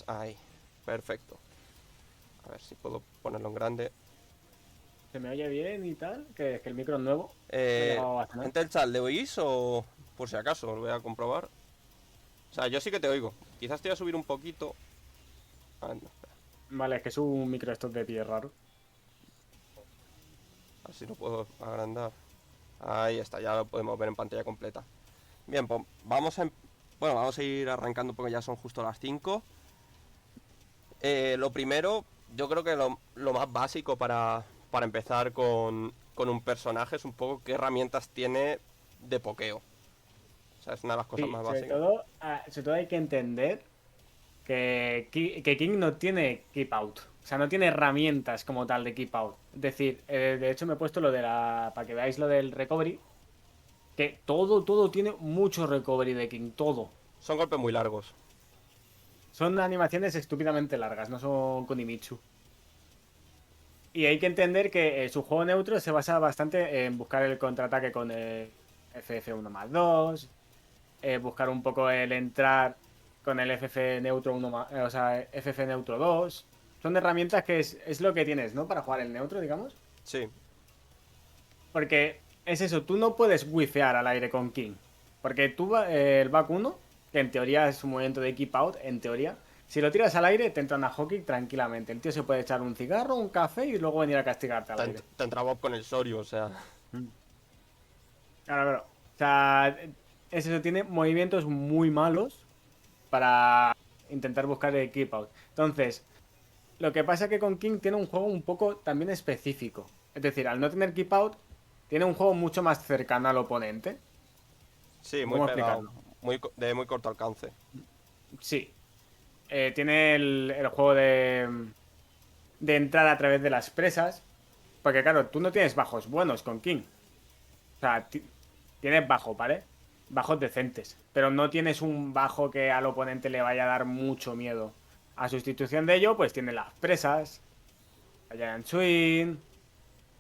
estás? Ahí. Perfecto. A ver si puedo ponerlo en grande. ¿Se me oye bien y tal? Que el micro es nuevo. No ha Eh, llegado a cenar. Gente del chat, ¿le oís o por si acaso? Lo voy a comprobar. O sea, yo sí que te oigo. Quizás te voy a subir un poquito. Ah, no, espera. Vale, es que es un micro estos de pie raro. A ver si lo puedo agrandar. Ahí está, ya lo podemos ver en pantalla completa. Bien, pues vamos a ir arrancando porque ya son justo las 5. Lo primero, yo creo que lo más básico para empezar con un personaje es un poco qué herramientas tiene de pokeo. O sea, es una de las cosas Sí, más básicas. sobre todo hay que entender que King no tiene keep out. O sea, no tiene herramientas como tal de keep out. Es decir, de hecho me he puesto lo de la... Para que veáis lo del recovery. Que todo tiene mucho recovery de King. Todo. Son golpes muy largos. Son animaciones estúpidamente largas, no son Kunimitsu. Y hay que entender que su juego neutro se basa bastante en buscar el contraataque con el FF1 más 2, buscar un poco el entrar con el FF neutro 1 más, o sea, FF neutro 2. Son herramientas que es lo que tienes, ¿no? Para jugar el neutro, digamos. Sí, Porque es eso, tú no puedes wifear al aire con King. Porque el back 1, que en teoría es un movimiento de keep out, en teoría, si lo tiras al aire, te entran a hockey tranquilamente. El tío se puede echar un cigarro, un café y luego venir a castigarte al aire. te entra Bob con el Soryu, o sea. Mm. Claro, claro. O sea, es eso, tiene movimientos muy malos para intentar buscar el keep out. Entonces, lo que pasa es que con King tiene un juego un poco también específico. Es decir, al no tener keep out, tiene un juego mucho más cercano al oponente. Sí, muy ¿Cómo pegado. explicarlo? De muy corto alcance. Sí, tiene el juego de entrar a través de las presas. Porque claro, tú no tienes bajos buenos con King. O sea, tienes bajo, ¿vale? Bajos decentes. Pero no tienes un bajo que al oponente le vaya a dar mucho miedo. A sustitución de ello, pues tiene las presas, la Giant Swing,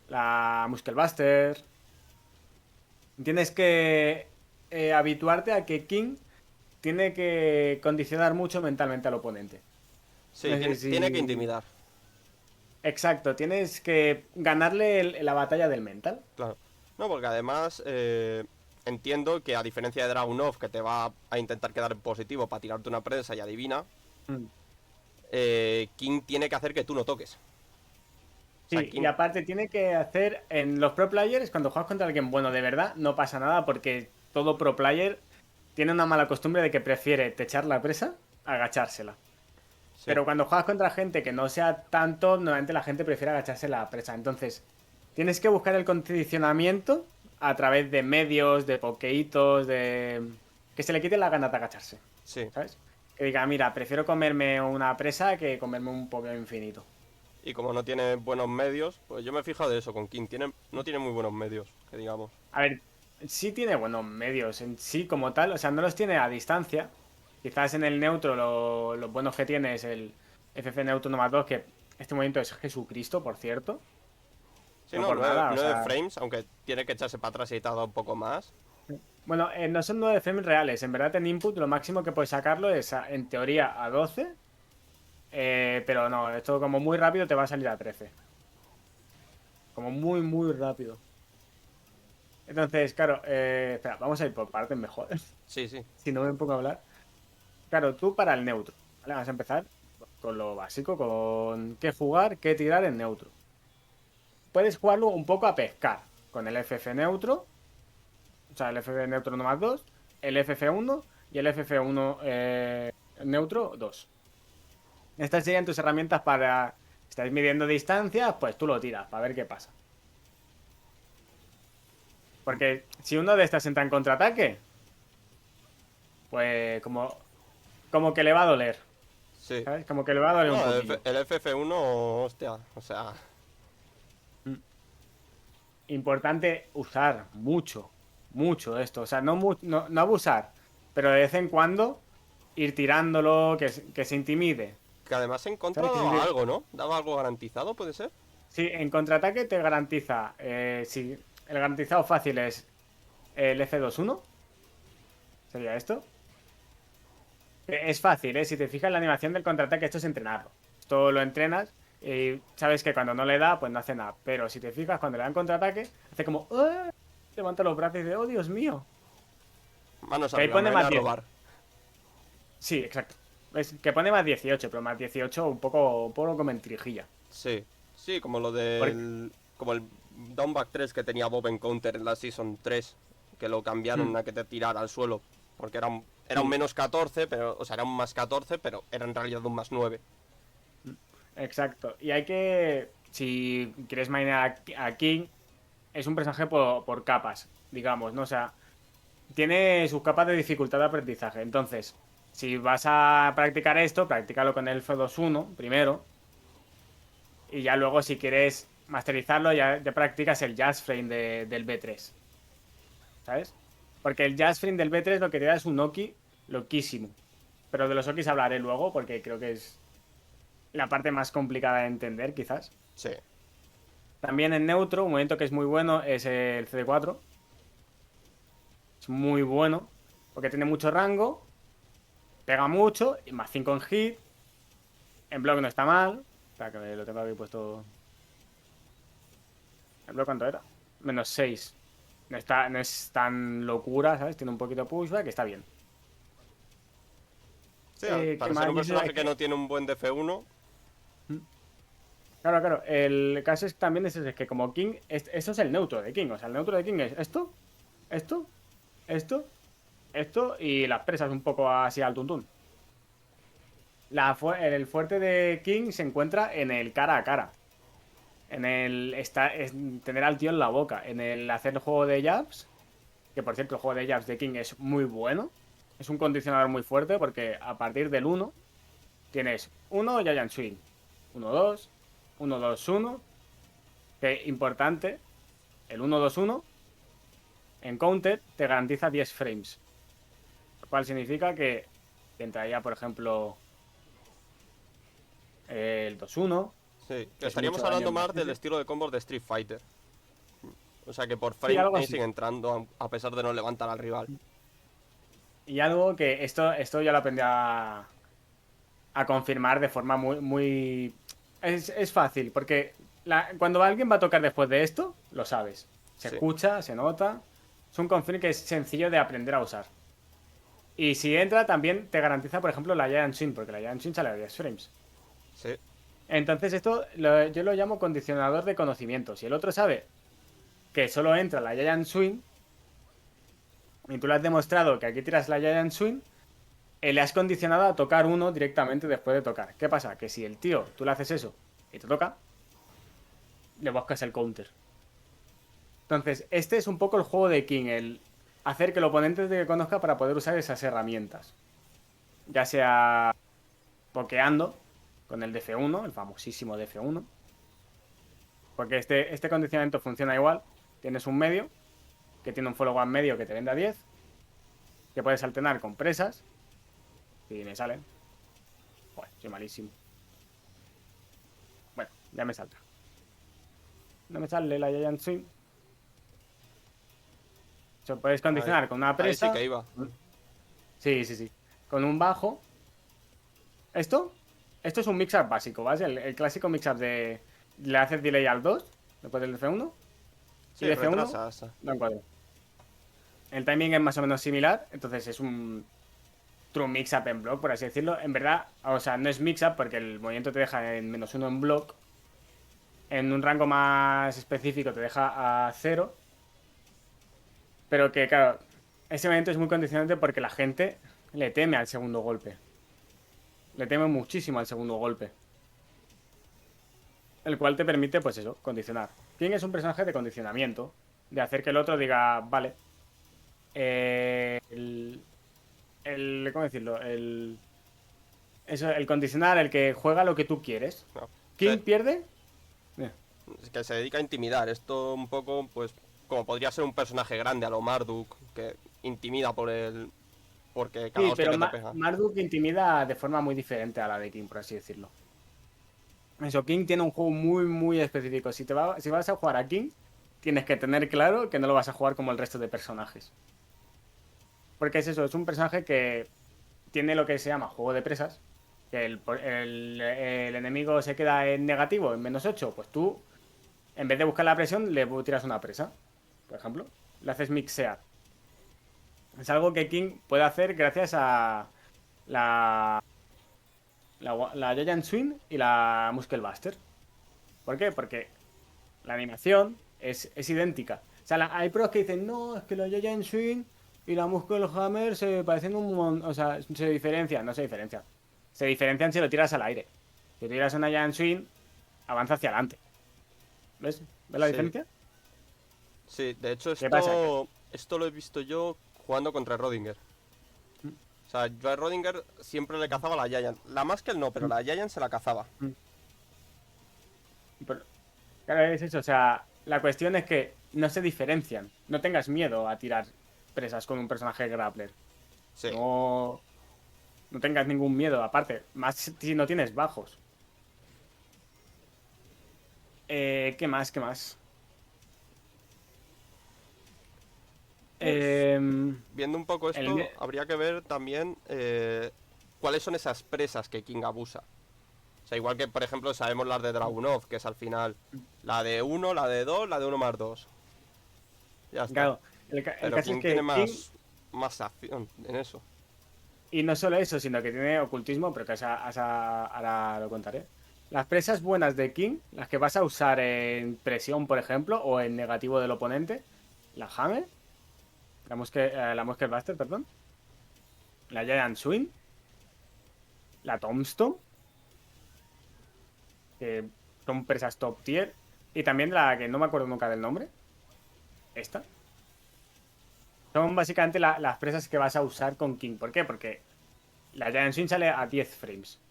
la Muscle Buster. Tienes que habituarte a que King tiene que condicionar mucho mentalmente al oponente. Sí, No sé tiene que si... intimidar. Exacto, tienes que ganarle la batalla del mental. Claro. No, porque además entiendo que a diferencia de Dragunov, que te va a intentar quedar en positivo para tirarte una prensa y adivina, Mm. King tiene que hacer que tú no toques. O sea, Sí, y aparte tiene que hacer en los pro players, cuando juegas contra alguien bueno de verdad, no pasa nada porque todo pro player tiene una mala costumbre de que prefiere techar la presa a agachársela. sí, Pero cuando juegas contra gente que no sea tanto, normalmente la gente prefiere agacharse la presa. Entonces, tienes que buscar el condicionamiento a través de medios, de pokeitos, de... Que se le quite la gana de agacharse, sí. ¿sabes? Que diga, mira, prefiero comerme una presa que comerme un Pokémon infinito. Y como no tiene buenos medios, pues yo me he fijado de eso con King. No tiene muy buenos medios, que digamos. A ver, sí tiene buenos medios en sí como tal, o sea, no los tiene a distancia. Quizás en el neutro lo bueno que tiene es el FF Neutro no más 2, que este momento es Jesucristo, por cierto. Sí, No no, por nada, o 9 sea... frames, aunque tiene que echarse para atrás y tarda un poco más. Bueno, no son 9 frames reales. En verdad, en input lo máximo que puedes sacarlo es, en teoría, a 12. Pero no, esto como muy rápido te va a salir a 13. Como muy rápido. Entonces, claro, espera, vamos a ir por partes mejor. Sí, sí. Si no me pongo a hablar. Claro, tú para el neutro. ¿Vale? Vamos a empezar con lo básico, con qué jugar, qué tirar en neutro. Puedes jugarlo un poco a pescar con el FF neutro, o sea, el FF neutro 1 más 2, el FF1 y el FF1 neutro 2. Estas serían tus herramientas para... Estáis midiendo distancias, pues tú lo tiras para ver qué pasa. Porque si uno de estas entra en contraataque, pues como que le va a doler, Sí. ¿sabes? Como que le va a doler un No, poquillo. el FF1, hostia, o sea, Mm. Importante usar mucho esto. O sea, no abusar, pero de vez en cuando ir tirándolo, que se intimide. que además en contra ¿Sabes? daba algo, ¿no? Daba algo garantizado, ¿puede ser? Sí, en contraataque te garantiza. Si el garantizado fácil es el F21, sería esto. Es fácil, ¿eh? Si te fijas en la animación del contraataque, esto es entrenarlo. Esto lo entrenas y sabes que cuando no le da, pues no hace nada. Pero si te fijas, cuando le dan contraataque, hace como... "¡Ah!". Levanta los brazos y dice, oh, Dios mío. Manos Que ahí arriba, me pone van a más 10. robar. Sí, exacto. Es que pone más 18, pero más 18 un poco como en trijilla. Sí, sí, como lo Porque- del... Como el Downback 3 que tenía Bob Encounter en la Season 3, que lo cambiaron Hmm, a que te tirara al suelo, porque era un sí, menos 14, pero, o sea, era un más 14, pero era en realidad un más 9. exacto. Y hay que... Si quieres mainear a King, es un personaje por capas, digamos, ¿no? O sea, tiene sus capas de dificultad de aprendizaje. Entonces, si vas a practicar esto, practícalo con el F2.1 primero. Y ya luego, si quieres masterizarlo, ya te practicas el Jazz Frame del B3. ¿Sabes? Porque el Jazz Frame del B3 lo que te da es un Oki loquísimo. Pero de los Okis hablaré luego porque creo que es la parte más complicada de entender, quizás. Sí, También en neutro, un movimiento que es muy bueno es el CD4. Es muy bueno porque tiene mucho rango, pega mucho, y más 5 en hit. En block no está mal. Espera, que lo tengo aquí puesto. ¿En block cuánto era? -6. No es tan locura, ¿sabes? Tiene un poquito de pushback, que está bien. sí, ¿Qué para ser más? un Y eso personaje es que que... no tiene un buen DF1, Claro, claro. El caso es también es que como King, esto es el neutro de King. O sea, el neutro de King es esto, esto, esto, esto y las presas un poco así al tuntún. El fuerte de King se encuentra en el cara a cara. En tener al tío en la boca. En el hacer el juego de jabs. Que por cierto, el juego de jabs de King es muy bueno. Es un condicionador muy fuerte porque a partir del uno tienes 1 Giant Swing. 1-2, 1-2-1. Que importante, el 1-2-1 en counter te garantiza 10 frames. Lo cual significa que entraría, por ejemplo, el 2-1, sí, que que es estaríamos mucho daño hablando en más del paquete. estilo de combos de Street Fighter. O sea que por Sí, frame algo ahí sigue así. entrando a pesar de no levantar al rival. Y algo que esto ya lo aprendí a confirmar de forma muy, muy... Es fácil, porque cuando alguien va a tocar después de esto, lo sabes. Se Sí, escucha, se nota. Es un confirm que es sencillo de aprender a usar. Y si entra, también te garantiza, por ejemplo, la Giant Swing, porque la Giant Swing sale a 10 frames. sí, Entonces, yo lo llamo condicionador de conocimiento. Si el otro sabe que solo entra la Giant Swing, y tú le has demostrado que aquí tiras la Giant Swing, le has condicionado a tocar uno directamente después de tocar. ¿Qué pasa? Que si el tío, tú le haces eso y te toca, le buscas el counter. Entonces, este es un poco el juego de King, el hacer que el oponente te conozca para poder usar esas herramientas. Ya sea pokeando con el DF1, el famosísimo DF1. Porque este condicionamiento funciona igual. Tienes un medio que tiene un follow up medio que te vende a 10, que puedes alternar con presas. Si me salen. Joder, soy malísimo. Bueno, ya me salta. No me sale la Giant Swing. Se puedes ahí, condicionar con una ahí sí presa. que iba. Sí, sí, sí. Con un bajo. Esto. Esto es un mix-up básico, ¿vale? El clásico mix-up de. Le haces delay al 2 después del F1. Y Sí, de F1 retrasas. lo encuadro. El timing es más o menos similar. Entonces es un true mix-up en block, por así decirlo. En verdad, o sea, no es mix-up porque el movimiento te deja en -1 en block. En un rango más específico te deja a 0. Pero que, claro, ese movimiento es muy condicionante porque la gente le teme al segundo golpe. Le teme muchísimo al segundo golpe. El cual te permite, pues eso, condicionar. King es un personaje de condicionamiento. De hacer que el otro diga, vale. ¿Cómo decirlo? El condicionar, el que juega lo que tú quieres. No. King pierde. Es que se dedica a intimidar. Esto un poco, pues, como podría ser un personaje grande a lo Marduk, que intimida porque cada Sí, hostia pero que te pega. Marduk intimida de forma muy diferente a la de King, por así decirlo. Eso, King tiene un juego muy, muy específico. Si vas a jugar a King, tienes que tener claro que no lo vas a jugar como el resto de personajes. Porque es eso, es un personaje que tiene lo que se llama juego de presas, que el enemigo se queda en negativo, en -8, pues tú, en vez de buscar la presión, le tiras una presa, por ejemplo. Le haces mixear. Es algo que King puede hacer gracias a la Giant Swing y la Muscle Buster. ¿Por qué? Porque la animación es idéntica. O sea, hay pros que dicen, no, es que la Giant Swing y la Muscle Hammer se parecen o sea, se diferencian. No se diferencian. Se diferencian si lo tiras al aire. Si tiras una Giant Swing, avanza hacia adelante. ¿Ves? ¿Ves la Sí, diferencia? sí, de hecho ¿Qué pasa? esto lo he visto yo jugando contra Rodinger. O sea, yo a Rodinger siempre le cazaba la Giant. La Muscle no, pero la Giant se la cazaba. Pero, claro, es eso. O sea, la cuestión es que no se diferencian. No tengas miedo a tirar presas con un personaje grappler. Sí. No, no tengas ningún miedo, aparte, más si no tienes bajos. ¿Qué más? ¿Qué más? Pues, Em, viendo un poco el, esto, habría que ver también cuáles son esas presas que King abusa. O sea, igual que, por ejemplo, sabemos las de Dragunov, que es al final la de uno, la de 2, la de uno más 2. Ya está. claro, el Pero caso es King tiene que King, más acción en eso. y no solo eso, sino que tiene ocultismo, pero que ahora lo contaré. Las presas buenas de King, las que vas a usar en presión, por ejemplo, o en negativo del oponente, la Hammer, la Muscle Buster, perdón, la Giant Swing, la Tombstone, que son presas top tier, y también la que no me acuerdo nunca del nombre, esta. Son básicamente las presas que vas a usar con King. ¿Por qué? Porque la Giant Swing sale a 10 frames.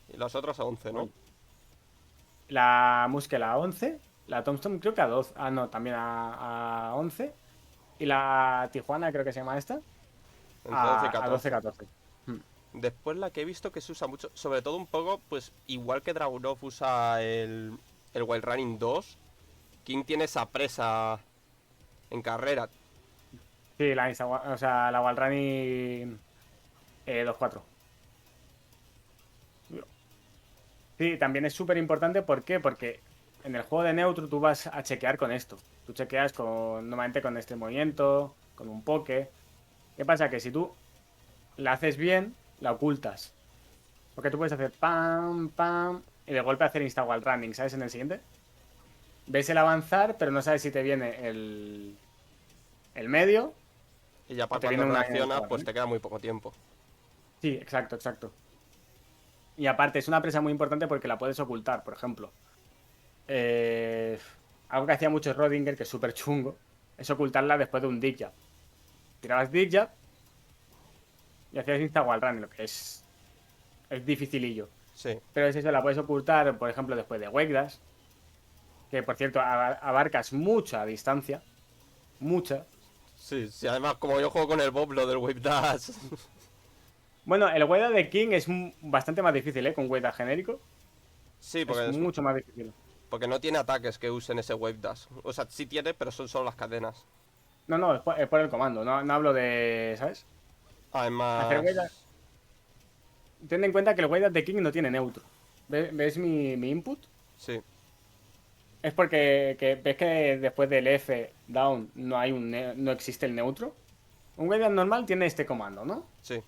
Y las otras a 11, ¿no? La Muscle a 11. La Tombstone creo que a 12. Ah, no, también a 11. Y la Tijuana creo que se llama esta. Entre 11 y A 12, 14. 14. Hmm. Después la que he visto que se usa mucho, sobre todo un poco, pues igual que Dragunov usa el Wild Running 2, King tiene esa presa en carrera. Sí, o sea, la Walrani 2-4. Sí, también es súper importante. ¿Por qué? Porque en el juego de neutro tú vas a chequear con esto. Tú chequeas normalmente con este movimiento, con un poke. ¿Qué pasa? Que si tú la haces bien, la ocultas. Porque tú puedes hacer pam, pam, y de golpe hacer insta-wall running, ¿sabes? En el siguiente. Ves el avanzar, pero no sabes si te viene el medio Y ya o para te cuando viene una reacciona, insta-wall pues running. te queda muy poco tiempo. Sí, exacto, exacto. Y aparte, es una presa muy importante porque la puedes ocultar, por ejemplo. Eh, algo que hacía mucho Rodinger, que es súper chungo, es ocultarla después de un dig jab. Tirabas dig jab y hacías insta-wall running, lo que es dificilillo. Sí, Pero es eso, la puedes ocultar, por ejemplo, después de Wake Dash, que por cierto abarcas mucha distancia, mucha. sí, sí. Además, como yo juego con el Bob, lo del Wave Dash. Bueno, el Wake Dash de King es bastante más difícil, ¿eh? Con Wake Dash genérico. Sí, Es mucho más difícil. porque no tiene ataques que usen ese Wave Dash. O sea, sí tiene, pero son solo las cadenas. No, no, es por el comando, no hablo de, ¿sabes? Hacer Wake Dash. Además, Ten en cuenta que el Wake Dash de King no tiene neutro. ¿Ves mi input? sí, Es porque ves que después del F down no existe el neutro. Un Wake Dash normal tiene este comando, ¿no? sí.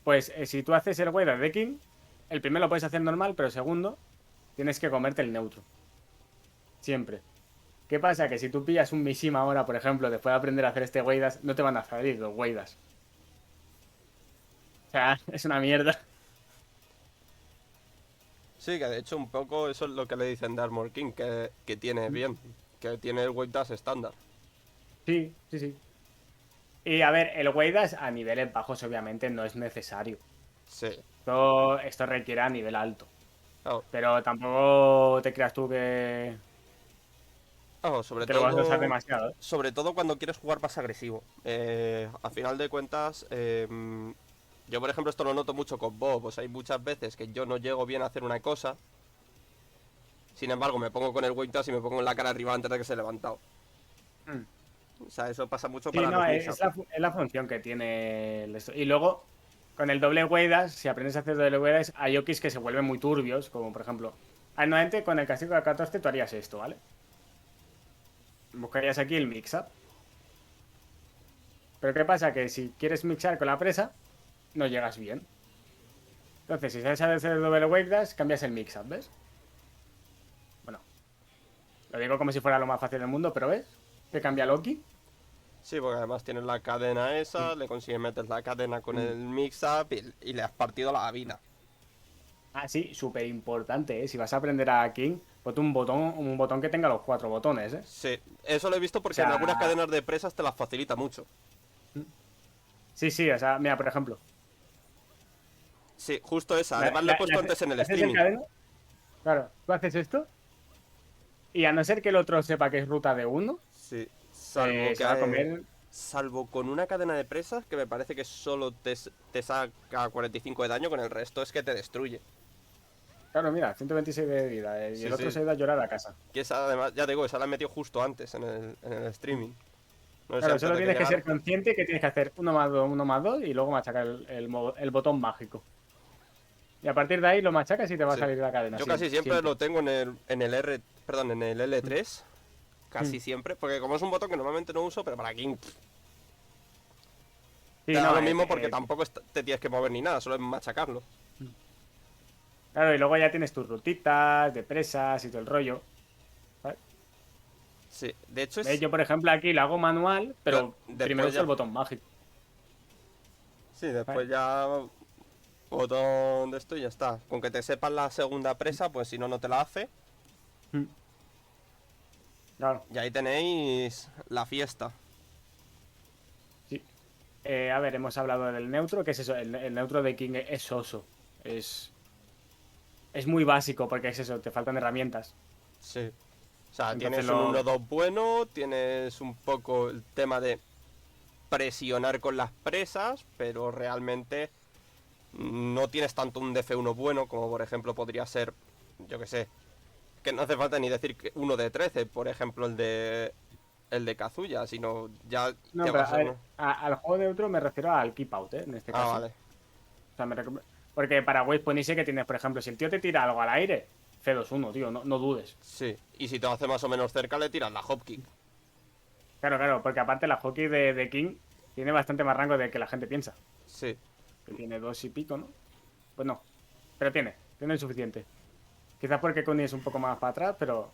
Pues si tú haces el Wake Dash de King, el primero lo puedes hacer normal, pero el segundo tienes que comerte el neutro. Siempre. ¿Qué pasa? Que si tú pillas un Mishima ahora, por ejemplo, después de aprender a hacer este Wake Dash, no te van a salir los Wake Dash. O sea, es una mierda. Sí, que de hecho un poco eso es lo que le dicen de Armor King, que tiene bien. Que tiene el Wave Dash estándar. Sí, sí, sí. Y a ver, el Wake Dash a niveles bajos obviamente no es necesario. Sí. Esto requiere a nivel alto. Claro, Pero tampoco te creas tú claro, sobre que lo vas a usar todo. demasiado, ¿eh? Sobre todo cuando quieres jugar más agresivo. A final de cuentas, yo por ejemplo esto lo noto mucho con Bob. Pues hay muchas veces que yo no llego bien a hacer una cosa. Sin embargo, me pongo con el Wave Dash y me pongo en la cara arriba antes de que se haya levantado. Mm. O sea, eso pasa mucho Sí, para no, los es mix-up. la función que tiene y luego, con el doble weight dash, si aprendes a hacer doble weight dash, hay Okis que se vuelven muy turbios, como por ejemplo, normalmente con el castigo de 14 tú harías esto, ¿vale? Buscarías aquí el mix-up. Pero ¿qué pasa? Que si quieres mixar con la presa, no llegas bien. Entonces, si sabes hacer el doble weight dash, cambias el mix-up, ¿ves? Bueno, lo digo como si fuera lo más fácil del mundo, pero ¿ves? Que cambia Loki. Sí, porque además tienes la cadena esa, Mm, le consigues meter la cadena con mm. el mix-up y le has partido la vida. Ah, sí, súper importante, ¿eh? Si vas a aprender a King, ponte un botón que tenga los 4 botones, ¿eh? Sí, eso lo he visto O porque en algunas sea, cadenas de presas te las facilita mucho. sí, sí, o sea, mira, por ejemplo, Sí, justo esa. Además lo he puesto antes en el haces el streaming. cadeno, claro, tú haces esto, y a no ser que el otro sepa que es ruta de uno, Sí, salvo se va a que... comer. Salvo con una cadena de presas que me parece que solo te saca 45 de daño, con el resto es que te destruye. Claro, mira, 126 de vida, y Sí, el otro sí. se ha ido a llorar a casa. Que esa además, ya te digo, esa la he metido justo antes en el streaming. No sé si Claro, antes solo de que tienes que llegara. ser consciente que tienes que hacer uno más dos, y luego machacar el botón mágico. Y a partir de ahí lo machacas y te va a Sí. salir la cadena, Yo casi siempre siempre. lo tengo en el R, perdón, en el L3. Mm. Casi siempre. Porque como es un botón que normalmente no uso, pero para aquí te Sí, da no, lo mismo porque tampoco te tienes que mover ni nada, solo es machacarlo. claro, y luego ya tienes tus rutitas de presas y todo el rollo. ¿Sabes? Sí, de hecho ¿Ves? es... Yo, por ejemplo, aquí lo hago manual, Claro, pero primero después uso el ya... botón mágico. Sí, ¿Sabes? después ya... Botón de esto y ya está. Con que te sepas la segunda presa, pues si no, no te la hace. Mm. Claro, Y ahí tenéis la fiesta. sí. A ver, hemos hablado del neutro. ¿Qué es eso? El neutro de King es soso. Es, es muy básico porque es eso, te faltan herramientas. Sí. O sea, Entonces tienes un lo... 1-2 bueno, tienes un poco el tema de presionar con las presas, pero realmente no tienes tanto un DF1 bueno como por ejemplo podría ser, yo que sé, que no hace falta ni decir que uno de 13, por ejemplo el de Kazuya, sino ya te No, pero vas a a ver, al juego neutro me refiero al keep out, ¿eh? En este Ah, caso. vale. O sea, porque para Waypoint sí que tienes, por ejemplo, si el tío te tira algo al aire, C2-1, tío, no dudes. Sí, y si te lo hace más o menos cerca le tiras la hopkick. Claro, claro, porque aparte la hockey de King tiene bastante más rango de que la gente piensa. Sí, Que tiene 2 y pico, ¿no? Pues no, pero tiene el suficiente. Quizás porque Connie es un poco más para atrás, pero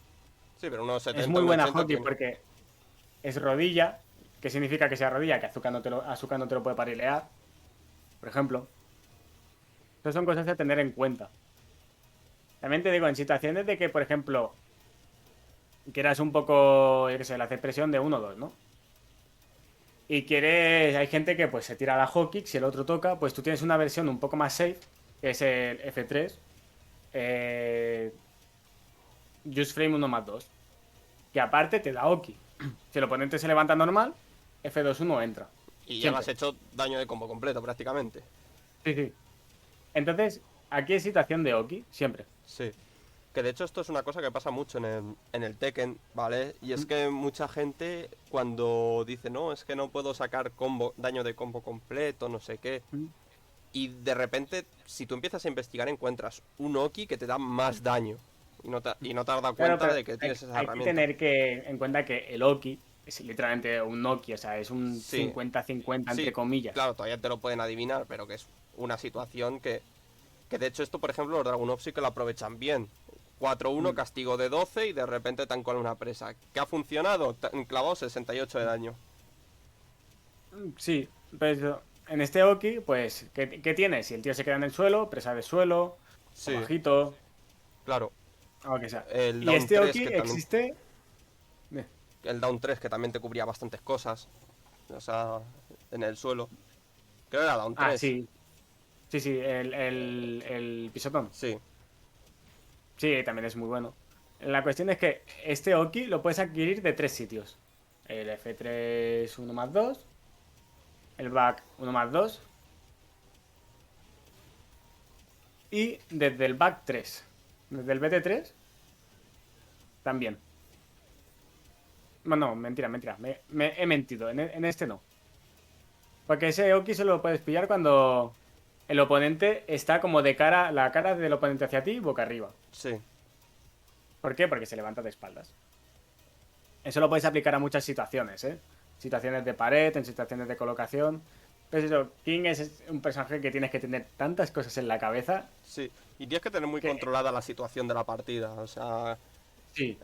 sí, pero unos es 70, muy un buena 80 hockey tiene. porque es rodilla, que significa que sea rodilla, que Azúcar no te lo puede parilear, por ejemplo. Estas son cosas a tener en cuenta. También te digo, en situaciones de que, por ejemplo, quieras un poco, yo qué sé, la hacer presión de 1 dos, ¿no? Y quieres, hay gente que pues se tira la hockey, si el otro toca, pues tú tienes una versión un poco más safe, que es el F3, eh, Just Frame 1 más 2, que aparte te da hockey. Si el oponente se levanta normal, F2-1 entra. Y ya le has Siempre. hecho daño de combo completo prácticamente. Sí, sí. Entonces, aquí es situación de hockey, siempre. Sí. Que de hecho esto es una cosa que pasa mucho en el Tekken, ¿vale? Y es Mm, que mucha gente cuando dice, no, es que no puedo sacar daño de combo completo, no sé qué. mm. Y de repente, si tú empiezas a investigar, encuentras un Oki que te da más daño. Y no te has dado Claro, cuenta pero de que tienes esa hay que herramienta. tener en cuenta que el hockey es literalmente un Nokia, o sea, es un Sí, 50-50 entre sí, comillas. claro, todavía te lo pueden adivinar, pero que es una situación que de hecho esto, por ejemplo, los Dragunov sí que lo aprovechan bien. 4-1, Mm. castigo de 12 y de repente te han colado una presa. ¿Qué ha funcionado? Te han clavado 68 de daño. Sí, pero en este hockey, pues, ¿qué tienes? Si el tío se queda en el suelo, presa de suelo, o Sí, bajito, claro. o lo que sea. El Y Down este 3 hockey que también. existe. El Down 3 que también te cubría bastantes cosas. O sea, en el suelo. Creo que era Down Ah, 3. sí, sí, sí, el pisotón. Sí. Sí, también es muy bueno. La cuestión es que este hockey lo puedes adquirir de 3 sitios. El F3 1 más 2, el back 1 más 2 y desde el back 3. Desde el BT3 también. No, mentira. He mentido. En este no. Porque ese Oki solo lo puedes pillar cuando el oponente está como de cara, la cara del oponente hacia ti, boca arriba. Sí, ¿Por qué? Porque se levanta de espaldas. Eso lo puedes aplicar a muchas situaciones, ¿eh? Situaciones de pared, en situaciones de colocación. Pero eso, King es un personaje que tienes que tener tantas cosas en la cabeza sí. Y tienes que tener muy que controlada la situación de la partida. O sea, sí.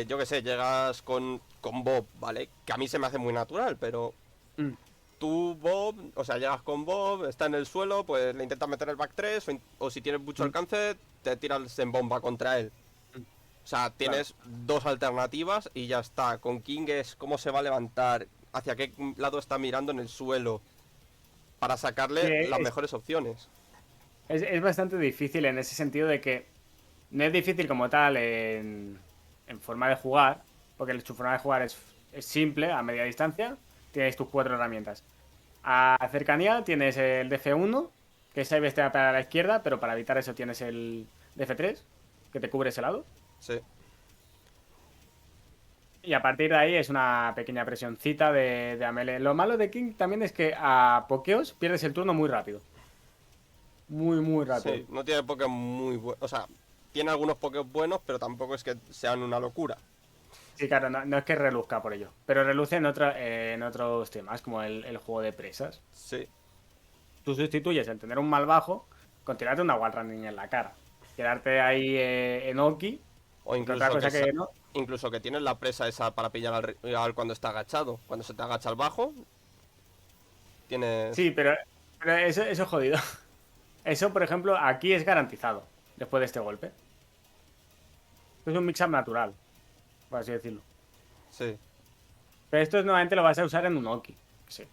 yo qué sé, llegas con Bob, ¿vale? Que a mí se me hace muy natural, pero Mm, tú, Bob, o sea, llegas con Bob, está en el suelo, pues le intentas meter el back 3 o si tienes mucho mm, alcance, te tiras en bomba contra él. mm, O sea, claro. tienes dos alternativas y ya está. Con King es cómo se va a levantar, hacia qué lado está mirando en el suelo, para Sí, sacarle las mejores opciones. es bastante difícil en ese sentido de que no es difícil como tal en forma de jugar, porque su forma de jugar es simple, a media distancia, tienes tus cuatro herramientas. A cercanía tienes el DF1, que es ahí bestia para la izquierda, pero para evitar eso tienes el DF3, que te cubre ese lado. Sí, Y a partir de ahí es una pequeña presioncita de Amele. Lo malo de King también es que a pokeos pierdes el turno muy rápido. Muy, muy rápido. sí. No tiene Pokémon muy buenos. O sea, tiene algunos Pokémon buenos, pero tampoco es que sean una locura. Sí, claro, no es que reluzca por ello. Pero reluce en otros temas, como el juego de presas. Sí. Tú sustituyes el tener un mal bajo con tirarte una wall running en la cara. Quedarte ahí en Oki, O que otra incluso cosa que no. incluso que tienes la presa esa para pillar al rival cuando está agachado. Cuando se te agacha al bajo, tienes. Sí, pero eso es jodido. Eso, por ejemplo, aquí es garantizado después de este golpe. Es un mix-up natural, por así decirlo. Sí. Pero esto nuevamente lo vas a usar en un Oki. Sí.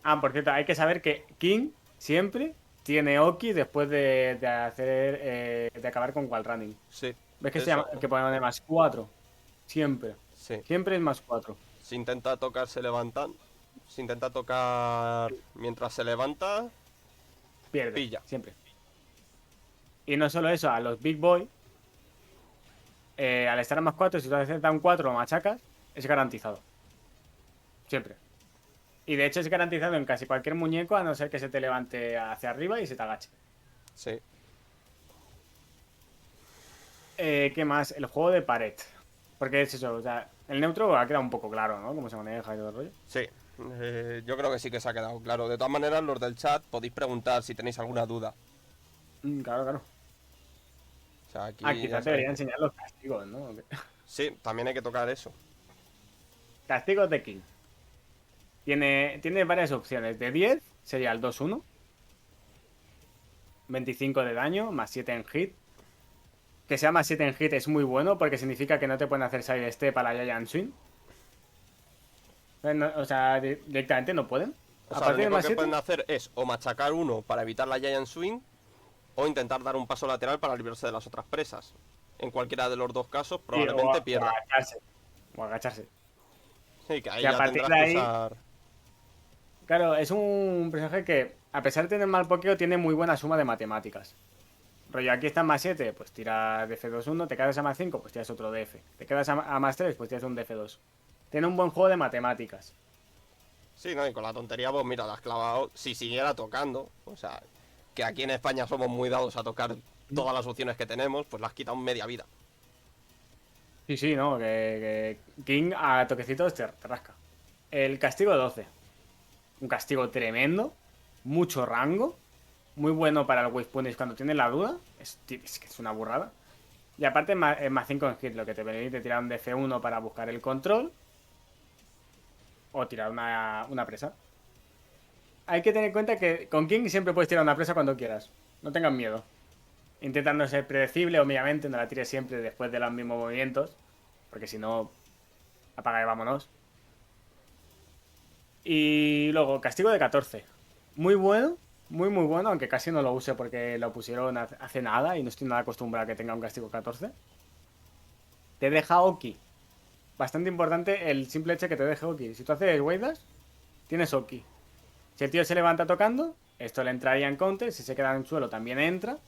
Ah, por cierto, hay que saber que King siempre tiene Oki después de hacer de acabar con wall running. Sí. ¿Ves que se Eso. llama que pone más 4? Siempre. Sí. Siempre es más 4. Si intenta tocar, se levantan. Si intenta tocar mientras se levanta, Pierde, pilla. siempre. Y no solo eso, a los Big Boy, al estar a más 4, si tú haces un 4 o machacas, es garantizado. Siempre. Y de hecho es garantizado en casi cualquier muñeco, a no ser que se te levante hacia arriba y se te agache. Sí. ¿Qué más? El juego de pared. Porque es eso, o sea, el neutro ha quedado un poco claro, ¿no? Cómo se maneja y todo el rollo. Sí. Yo creo que sí que se ha quedado claro. De todas maneras, los del chat podéis preguntar si tenéis alguna duda. Claro, claro. O sea, aquí Ah, ya quizás sabéis. debería enseñar los castigos, ¿no? Sí, también hay que tocar eso. Castigos de King. Tiene varias opciones. De 10 sería el 2-1. 25 de daño, más 7 en hit. Que sea más 7 en hit es muy bueno porque significa que no te pueden hacer side step a la Giant Swing. O sea, directamente no pueden. O A sea, lo partir de único más que 7, pueden hacer es o machacar uno para evitar la Giant Swing o intentar dar un paso lateral para librarse de las otras presas. En cualquiera de los dos casos sí, probablemente o pierda. agacharse. O agacharse. Sí, que ahí Que a ya partir tendrás de que ahí, usar. claro, es un personaje que, a pesar de tener mal pokeo, tiene muy buena suma de matemáticas. Rollo, aquí está en más 7, pues tira DF2-1, te quedas a más 5, pues tiras otro DF. Te quedas a más 3, pues tiras un DF2. Tiene un buen juego de matemáticas. Sí, no, y con la tontería, pues mira, la has clavado. Si siguiera tocando, o sea, que aquí en España somos muy dados a tocar todas las opciones que tenemos, pues las has quitado media vida. Sí, sí, ¿no? Que King a toquecitos te rasca. El castigo 12. Un castigo tremendo. Mucho rango. Muy bueno para el Wave Punish cuando tienes la duda. Es que es una burrada. Y aparte más 5 en hit, lo que te permite tirar un DF1 para buscar el control. O tirar una presa. Hay que tener en cuenta que con King siempre puedes tirar una presa cuando quieras. No tengas miedo. Intentando ser predecible, obviamente, no la tires siempre después de los mismos movimientos. Porque si no, apaga y vámonos. Y luego, castigo de 14. Muy bueno, muy bueno, aunque casi no lo use porque lo pusieron hace nada y no estoy nada acostumbrado a que tenga un castigo 14. Te deja Oki. Bastante importante el simple hecho que te deje Oki. Si tú haces Weidas, tienes Oki. Si el tío se levanta tocando, esto le entraría en counter. Si se queda en el suelo, también entra.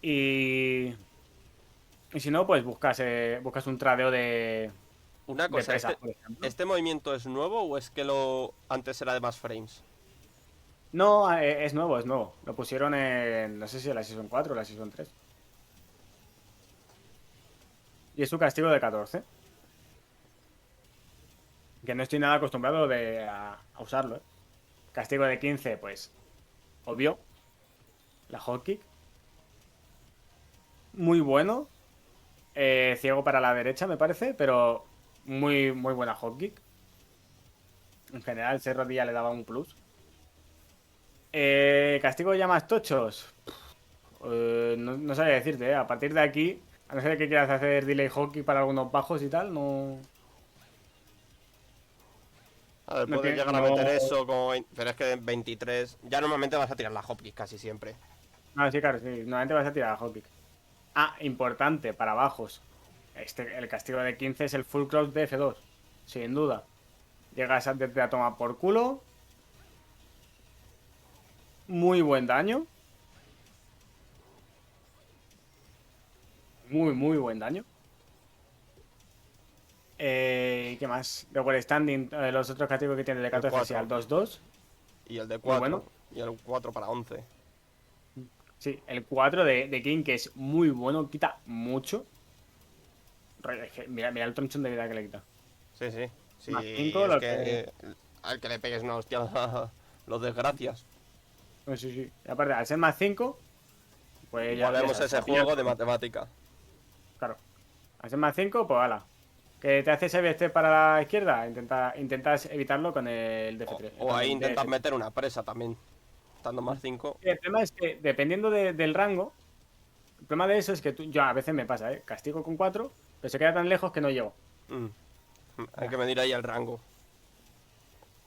Y Y si no, pues buscas un tradeo Una de cosa, presas, por ejemplo. ¿este movimiento es nuevo o es que lo antes era de más frames? No, es nuevo, es nuevo. Lo pusieron en, no sé si en la Season 4 o la Season 3. Y es su castigo de 14. Que no estoy nada acostumbrado a usarlo, ¿eh? Castigo de 15, pues, obvio. La hot kick. Muy bueno. Ciego para la derecha, me parece, pero muy, muy buena hot kick. En general, ese rodilla le daba un plus. Castigo ya más tochos. No sabía decirte, ¿eh? A partir de aquí, a no ser que quieras hacer delay hockey para algunos bajos y tal, no, A ver, no puedes tiene, llegar a no. meter eso como... Pero es que en 23... Ya normalmente vas a tirar la hopkick casi siempre. Ah, sí, claro, sí. Normalmente vas a tirar a hockey. Ah, importante para bajos. El castigo de 15 es el full cross de F2. Sin duda. Llegas desde a tomar por culo. Muy buen daño. Muy, muy buen daño. ¿Qué más? Luego el standing, los otros castigos que tiene de El 14 sí, 4. al 2-2. Y el de Muy 4. bueno. Y el 4 para 11. Sí, el 4 de King, que es muy bueno, quita mucho. Mira, mira el tronchón de vida que le quita. Sí, sí. Sí, Más 5 es lo que. que... Al que le pegues una hostia los desgracias. Sí, sí. Y aparte, al ser más 5 pues ya Volvemos a sabes, ese se pilla el juego de turno. matemática. Claro. Al ser más 5 pues ala. Que te haces este para la izquierda, intentas evitarlo con el DF3, O con ahí el intentas DS3. meter una presa también. Estando más 5. El tema es que dependiendo del rango, el problema de eso es que yo a veces me pasa, ¿eh? Castigo con 4 pero se queda tan lejos que no llego. Hay que medir ahí el rango.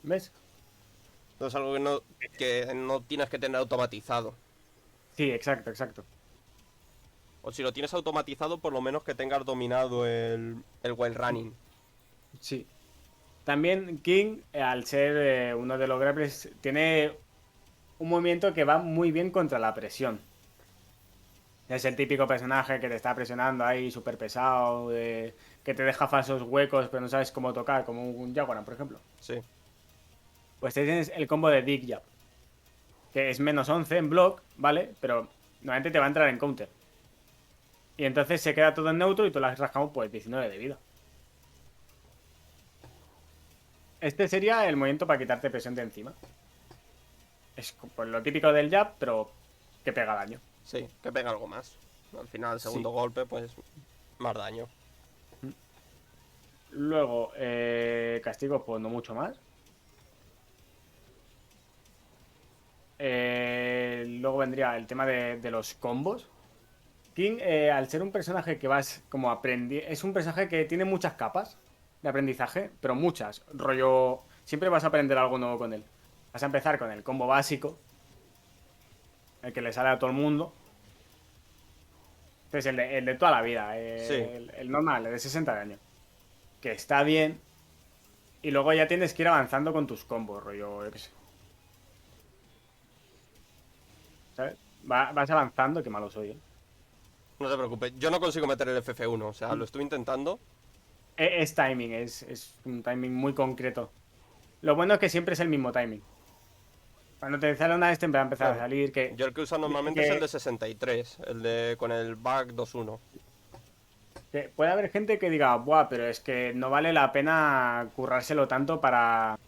¿Ves? No es algo que no tienes que tener automatizado. Sí, exacto, exacto. O si lo tienes automatizado, por lo menos que tengas dominado el while running. Sí. También King, al ser uno de los grapples, tiene un movimiento que va muy bien contra la presión. Es el típico personaje que te está presionando ahí, súper pesado, que te deja falsos huecos, pero no sabes cómo tocar, como un Jaguar, por ejemplo. Sí. Pues tienes el combo de Dig Jab, que es menos 11 en block, ¿vale? Pero normalmente te va a entrar en counter. Y entonces se queda todo en neutro y tú le has rascado pues 19 de vida. Este sería el movimiento para quitarte presión de encima. Es pues, lo típico del jab, pero que pega daño. Sí, que pega algo más. Al final, el Sí. segundo golpe, pues más daño. Luego, castigos, pues no mucho más. Luego vendría el tema de los combos. King, al ser un personaje que vas como aprendiendo, es un personaje que tiene muchas capas de aprendizaje, pero muchas. Rollo, siempre vas a aprender algo nuevo con él. Vas a empezar con el combo básico, el que le sale a todo el mundo. Entonces, el de toda la vida, Sí. el normal, el de 60 de años. Que está bien. Y luego ya tienes que ir avanzando con tus combos, rollo, yo qué sé. ¿Sabes? Vas avanzando, qué malo soy, ¿eh? No te preocupes. Yo no consigo meter el FF1. O sea, lo estoy intentando. Es timing, es un timing muy concreto. Lo bueno es que siempre es el mismo timing. Cuando te sale una vez te va a empezar a Claro. salir que... Yo el que uso Dicen normalmente es el de 63. El de con el back 2-1. que puede haber gente que diga, buah, pero es que no vale la pena currárselo tanto para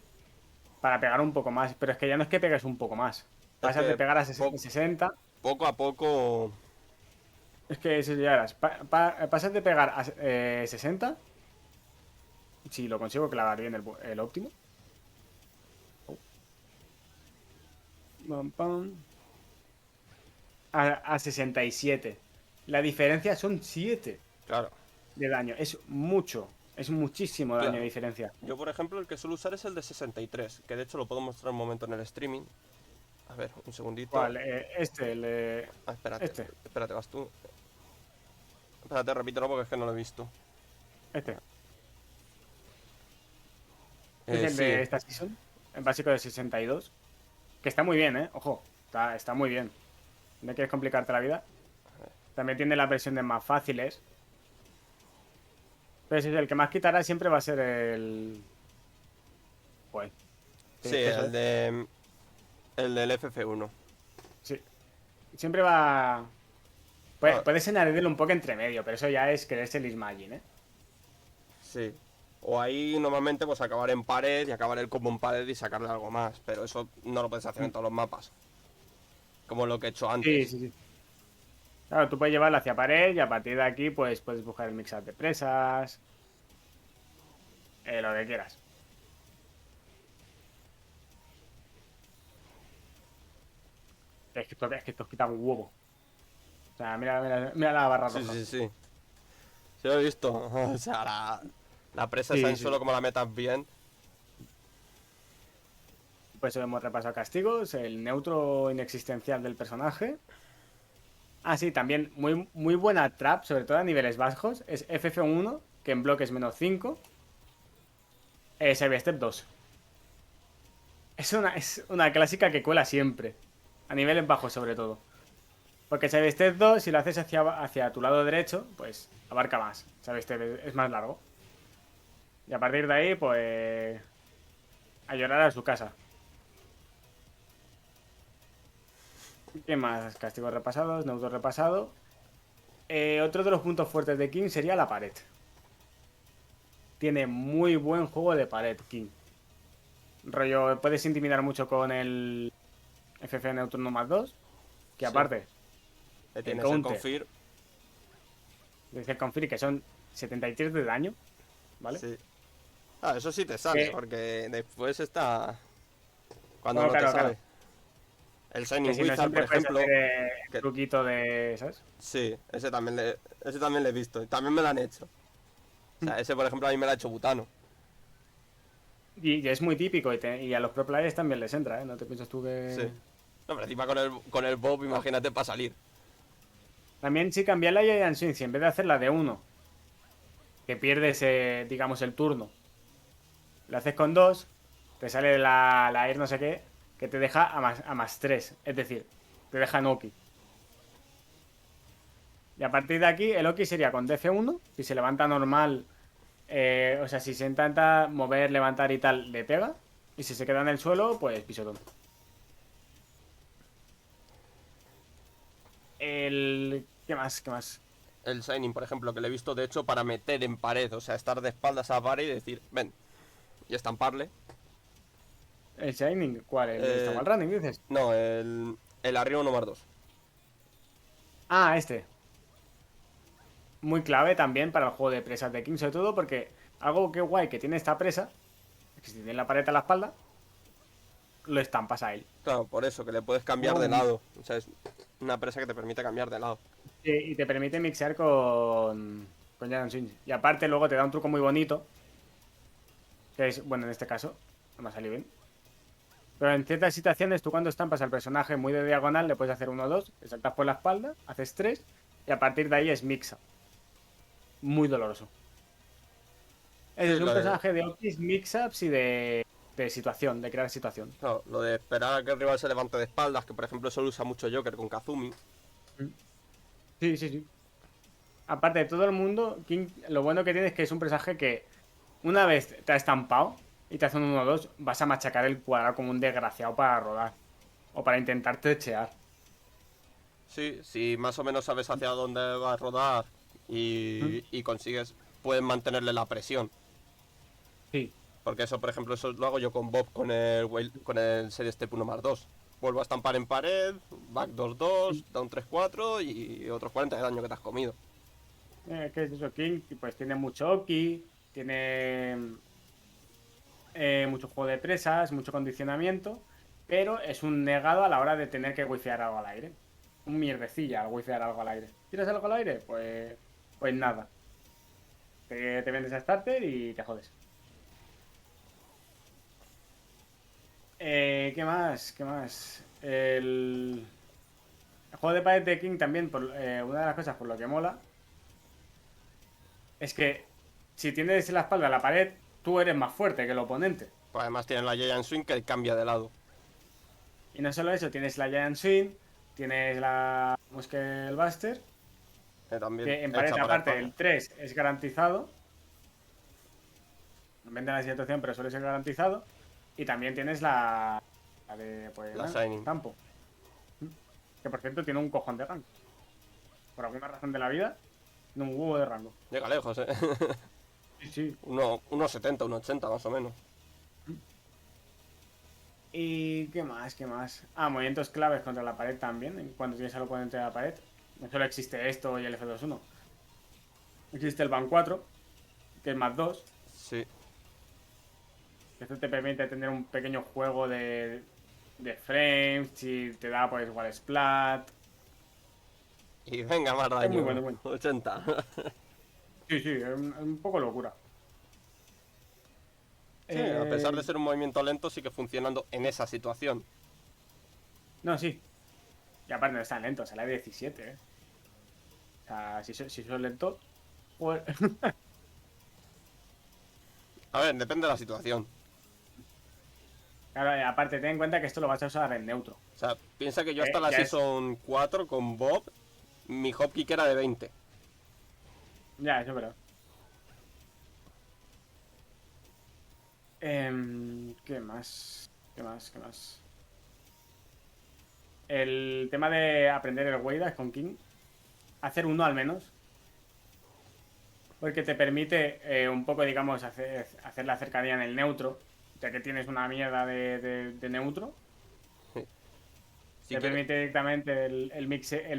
pegar un poco más. Pero es que ya no es que pegues un poco más. Es Pasas de que pegar a po- 60. poco a poco. Es que eso ya eras. Pasas de pegar a 60. Si lo consigo clavar bien el óptimo. Pam, pam. A 67. La diferencia son 7 Claro, de daño. Es mucho. Es muchísimo daño de claro. diferencia. Yo, por ejemplo, el que suelo usar es el de 63. Que de hecho lo puedo mostrar un momento en el streaming. A ver, un segundito. ¿Cuál? Espérate, Este. espérate, vas tú. Espérate, repítelo porque es que no lo he visto. Este. Es el Sí, de esta season. El básico de 62. Que está muy bien, ¿eh? Ojo. Está muy bien. No quieres complicarte la vida. También tiene las versiones más fáciles. Pero sí, el que más quitará siempre va a ser el... Pues, sí, Sí, es que eso el es. de. El del FF1. Sí, siempre va... Ah, Puedes añadirle un poco entre medio, pero eso ya es quererse el Ismagin, ¿eh? sí. O ahí normalmente pues acabar en pared y acabar el combo en pared y sacarle algo más. Pero eso no lo puedes hacer en Mm. todos los mapas. Como lo que he hecho Sí, antes. sí, sí. Claro, tú puedes llevarlo hacia pared y a partir de aquí pues puedes buscar el mix-up de presas, lo que quieras. Es que esto quita un huevo. O sea, mira la barra Sí, roja. sí, sí. Sí lo he visto. O sea, la presa esa Sí, en sí, suelo sí. como la metas bien. Pues hemos repasado castigos, el neutro inexistencial del personaje. Ah, sí, también muy buena trap, sobre todo a niveles bajos, es FF1, que en bloques -5, Sidestep 2. Es una clásica que cuela siempre, a niveles bajos sobre todo. Porque Sidestep 2, si lo haces hacia tu lado derecho, pues abarca más. Sidestep es más largo. Y a partir de ahí, pues a llorar a su casa. ¿Qué más? Castigos repasados, neutro repasado. Otro de los puntos fuertes de King sería la pared. Tiene muy buen juego de pared, King. Rollo, puedes intimidar mucho con el FF Neutro no más 2. Que Sí. aparte, Le el tienes el counter confir. dice el confir que son 73 de daño, ¿vale? Sí. Ah, eso sí te sale, Que, porque después está. Cuando bueno, no te claro, sale. claro. El Que Shining si no Wizard, por siempre puedes hacer ejemplo. el Que truquito de, ¿sabes? sí, ese también le he visto. Y también me lo han hecho. O sea, ese por ejemplo a mí me lo ha hecho Butano. Y es muy típico y a los pro players también les entra, ¿eh? No te piensas tú Sí. que... No, pero encima con el Bob, imagínate para salir. También si cambias la Giant Swing, si en vez de hacer la de uno que pierdes, digamos, el turno, lo haces con dos, te sale la Air no sé qué, que te deja a más 3. Es decir, te deja en Oki. Y a partir de aquí, el Oki sería con DF1. Si se levanta normal, o sea, si se intenta mover, levantar y tal, le pega. Y si se queda en el suelo, pues pisotón. ¿Qué más? ¿Qué más? El Shining, por ejemplo, que le he visto de hecho para meter en pared. O sea, estar de espaldas a la pared y decir, ven, y estamparle. ¿El Shining? ¿Cuál? ¿El Eh, Stonewall Running, dices? no, el arriba 1 más 2. Ah, este. Muy clave también para el juego de presas de King, sobre todo porque algo que guay que tiene esta presa es que si tiene la pared a la espalda, lo estampas a él. Claro, por eso, que le puedes cambiar de ¡Bum! lado. O sea, es una presa que te permite cambiar de lado. Y te permite mixear con Jadon Shinji. Y aparte luego te da un truco muy bonito, que es, bueno, en este caso, no me ha salido bien. Pero en ciertas situaciones, tú cuando estampas al personaje muy de diagonal, le puedes hacer 1 o 2, le saltas por la espalda, haces 3, y a partir de ahí es mixa. Muy doloroso. Ese Sí, es un lo de, personaje de Okis, mix-ups y de situación, de crear situación. claro, lo de esperar a que el rival se levante de espaldas, que por ejemplo eso lo usa mucho Joker con Kazumi. Mm. Sí, sí, sí. Aparte de todo el mundo, King, lo bueno que tiene es que es un personaje que una vez te ha estampado y te hace un 1-2, vas a machacar el cuadrado como un desgraciado para rodar. O para intentar techear. Sí, si más o menos sabes hacia dónde va a rodar Mm. y consigues, puedes mantenerle la presión. Sí. Porque eso, por ejemplo, eso lo hago yo con Bob con el Series Step 1 más 2. Vuelvo a estampar en pared, back 2-2, down 3-4 y otros 40 de daño que te has comido. ¿Qué es eso? King, pues tiene mucho Oki, tiene mucho juego de presas, mucho condicionamiento, pero es un negado a la hora de tener que wifear algo al aire. Un mierdecilla al wifear algo al aire. ¿Quieres algo al aire? Pues nada. Te vendes a starter y te jodes. ¿Qué más? ¿Qué más? El juego de pared de King también, una de las cosas por lo que mola, es que si tienes la espalda a la pared, tú eres más fuerte que el oponente. Pues además tiene la Giant Swing que cambia de lado. Y no solo eso, tienes la Giant Swing, tienes la Muscle Buster, También que en pared hecha para aparte espaldas. el 3 es garantizado, Depende de la situación, pero suele ser garantizado. Y también tienes la de, pues, La bueno, Shining. campo. Que por cierto tiene un cojón de rango. Por alguna razón de la vida, tiene un huevo de rango. Llega lejos, Sí, sí. Unos 70, unos 80 más o menos. ¿Y qué más? ¿Qué más? Ah, movimientos claves contra la pared también. Cuando tienes al oponente de la pared. No solo existe esto y el F2-1. Existe el Ban 4, que es +2. Sí. Esto te permite tener un pequeño juego de frames. Si te da, pues, igual splat. Y venga, más Es muy daño. bueno, muy bueno. 80. Sí, sí, es un poco locura. Sí, a pesar de Eh, ser un movimiento lento, sigue funcionando en esa situación. no, sí. Y aparte no es tan lento, sale a 17, ¿eh? O sea, si soy lento, pues... A ver, depende de la situación. Claro, y aparte ten en cuenta que esto lo vas a usar en neutro. O sea, piensa que yo hasta la Ya es... Season 4 con Bob, mi hop kick era de 20. Ya, eso pero... ¿qué más? ¿Qué más? ¿Qué más? El tema de aprender el Weidas con King. Hacer uno al menos. Porque te permite un poco, digamos, hacer la cercanía en el neutro. Ya que tienes una mierda de neutro. Si Te quieres, permite directamente el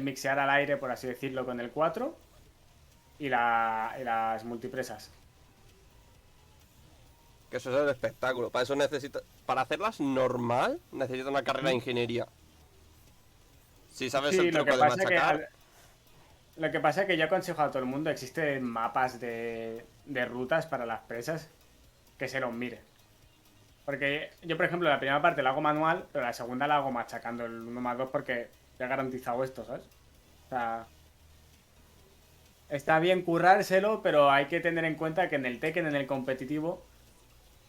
mixear al aire, por así decirlo, con el 4 y las multipresas. que eso es el espectáculo. Para eso necesitas. Para hacerlas normal, necesitas una carrera de ¿Mm? ingeniería. Si sabes el Sí, truco de machacar, lo que pasa es que yo aconsejo a todo el mundo, existen mapas de rutas para las presas que se los mire. Porque yo, por ejemplo, la primera parte la hago manual, pero la segunda la hago machacando el 1+2 porque ya he garantizado esto, ¿sabes? O sea, está bien currárselo, pero hay que tener en cuenta que en el Tekken, en el competitivo,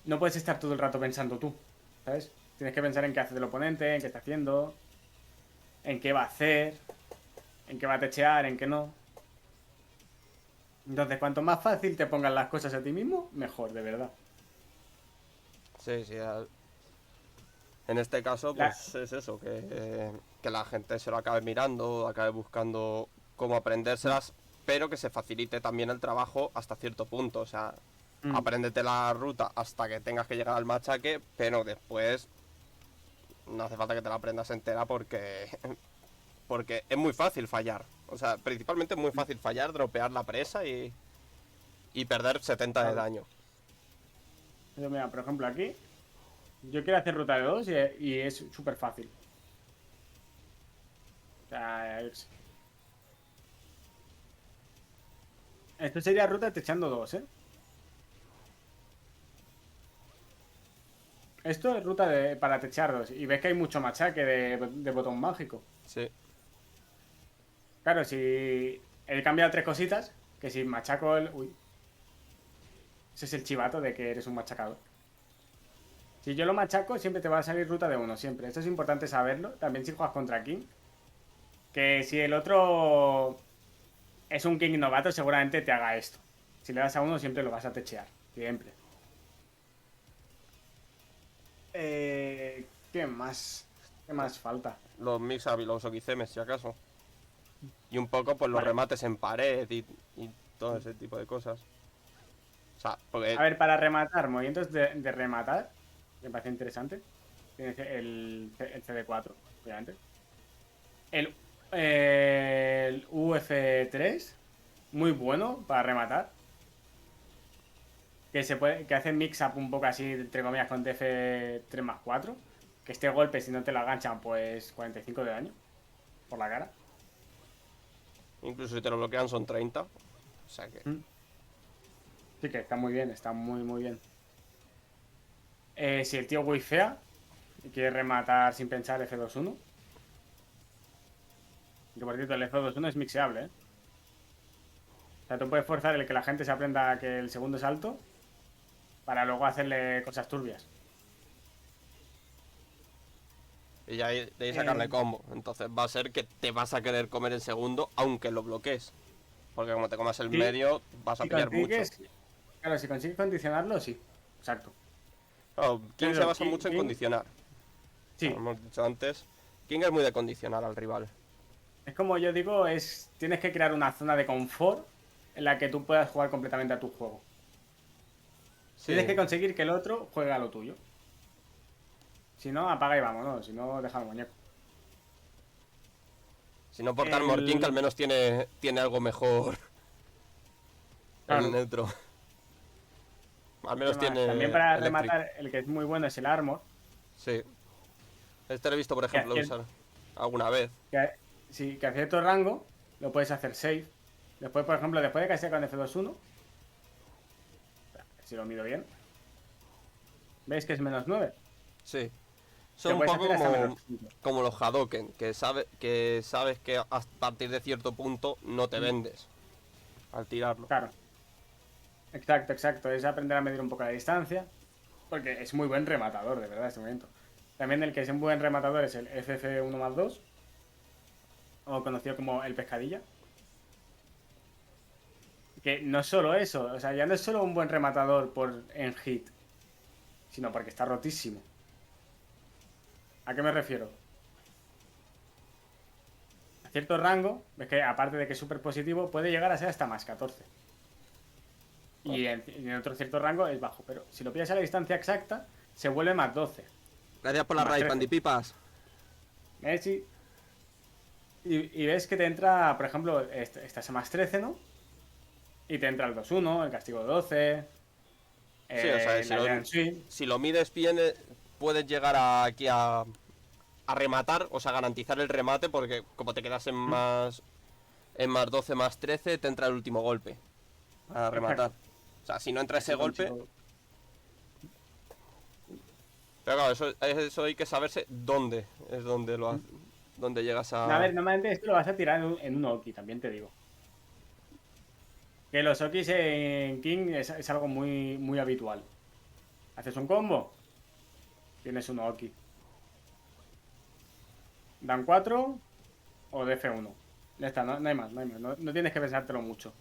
no puedes estar todo el rato pensando tú, ¿sabes? Tienes que pensar en qué hace el oponente, en qué está haciendo, en qué va a hacer, en qué va a techear, en qué no. Entonces, cuanto más fácil te pongas las cosas a ti mismo, mejor, de verdad. sí, sí. En este caso, La- pues es eso, que la gente se lo acabe mirando, acabe buscando cómo aprendérselas, pero que se facilite también el trabajo hasta cierto punto. O sea, Mm. apréndete la ruta hasta que tengas que llegar al machaque, pero después no hace falta que te la aprendas entera porque es muy fácil fallar. O sea, principalmente es muy fácil fallar, dropear la presa y perder 70 de Claro. daño. Pero mira, por ejemplo, aquí, yo quiero hacer ruta de 2 y es súper fácil. O sea, esto sería ruta techando 2, ¿eh? Esto es ruta para techar 2. Y ves que hay mucho machaque de botón mágico. Sí. Claro, si he cambiado tres cositas, que si machaco el... Uy, ese es el chivato de que eres un machacador. Si yo lo machaco, siempre te va a salir ruta de 1, siempre. Esto es importante saberlo. También si juegas contra King. Que si el otro es un King novato, seguramente te haga esto. Si le das a uno, siempre lo vas a techear. Siempre. ¿Qué más? ¿Qué más falta? Los mix-up y los okicemes, si acaso. Y un poco, pues los Vale. remates en pared y todo ese tipo de cosas. O sea, porque A ver, para rematar, movimientos de rematar, me parece interesante. Tienes el CD4, obviamente. El, el UF3, muy bueno para rematar. Que hace mix-up un poco así, entre comillas, con TF3+4. Que este golpe, si no te lo aganchan, pues 45 de daño por la cara. incluso si te lo bloquean son 30. O sea que. Mm. Sí que está muy bien, está muy, muy bien. Si el tío wifea y quiere rematar sin pensar F2-1. Que por cierto, el F2-1 es mixeable, ¿eh? O sea, tú puedes forzar el que la gente se aprenda que el segundo es alto para luego hacerle cosas turbias. Y ya de ahí sacarle Eh, combo. Entonces va a ser que te vas a querer comer el segundo, aunque lo bloquees. Porque como te comas el sí, medio, vas a si pillar mucho. consigues, claro, si consigues condicionarlo, sí. exacto. Claro, King se Pero basa mucho en condicionar. Sí, Como hemos dicho antes, King es muy de condicionar al rival. es como yo digo, tienes que crear una zona de confort en la que tú puedas jugar completamente a tu juego. Tienes Sí, que conseguir que el otro juegue a lo tuyo. Si no, apaga y vámonos. Si no, deja el muñeco. si no por Tarmor King, que al El... menos tiene algo mejor el Claro. neutro. Al ¿Qué menos más? También tiene para Electric. rematar, el que es muy bueno es el armor. Sí. Este lo he visto, por Que a, ejemplo, usar alguna vez. sí, que a cierto rango lo puedes hacer safe. Después, por ejemplo, después de que sea con F2-1, si lo mido bien, ¿veis que es -9? Sí. Son Lo un puedes poco hacer hasta como, -5. como los Hadoken, que sabes que a partir de cierto punto no te vendes al tirarlo. Claro, exacto, exacto. Es aprender a medir un poco la distancia. Porque es muy buen rematador, de verdad, este momento. También el que es un buen rematador es el FF1+2, o conocido como el pescadilla. Que no es solo eso, o sea, ya no es solo un buen rematador en hit, sino porque está rotísimo. ¿A qué me refiero? A cierto rango, ves que aparte de que es súper positivo, puede llegar a ser hasta +14. Y en otro cierto rango es bajo, pero si lo pillas a la distancia exacta, se vuelve +12 Gracias por o la raid, +13. Pandipipas. Messi. Y ves que te entra, por ejemplo, estás a +13, ¿no? Y te entra el 2-1, el castigo 12, Sí, o sea, la Giant Swing. si lo mides bien, puedes llegar aquí a rematar, o sea, garantizar el remate, porque como te quedas en +12, +13, te entra el último golpe para rematar. Exacto. O sea, si no entra ese Así con golpe, chico. pero claro, eso hay que saberse dónde es donde donde llegas A a. ver, normalmente esto lo vas a tirar en un Oki, también te digo. Que los Okis en King es algo muy, muy habitual. Haces un combo, tienes un Oki. Dan 4 o DF1. Ya está, no hay más, no hay más. No tienes que pensártelo mucho.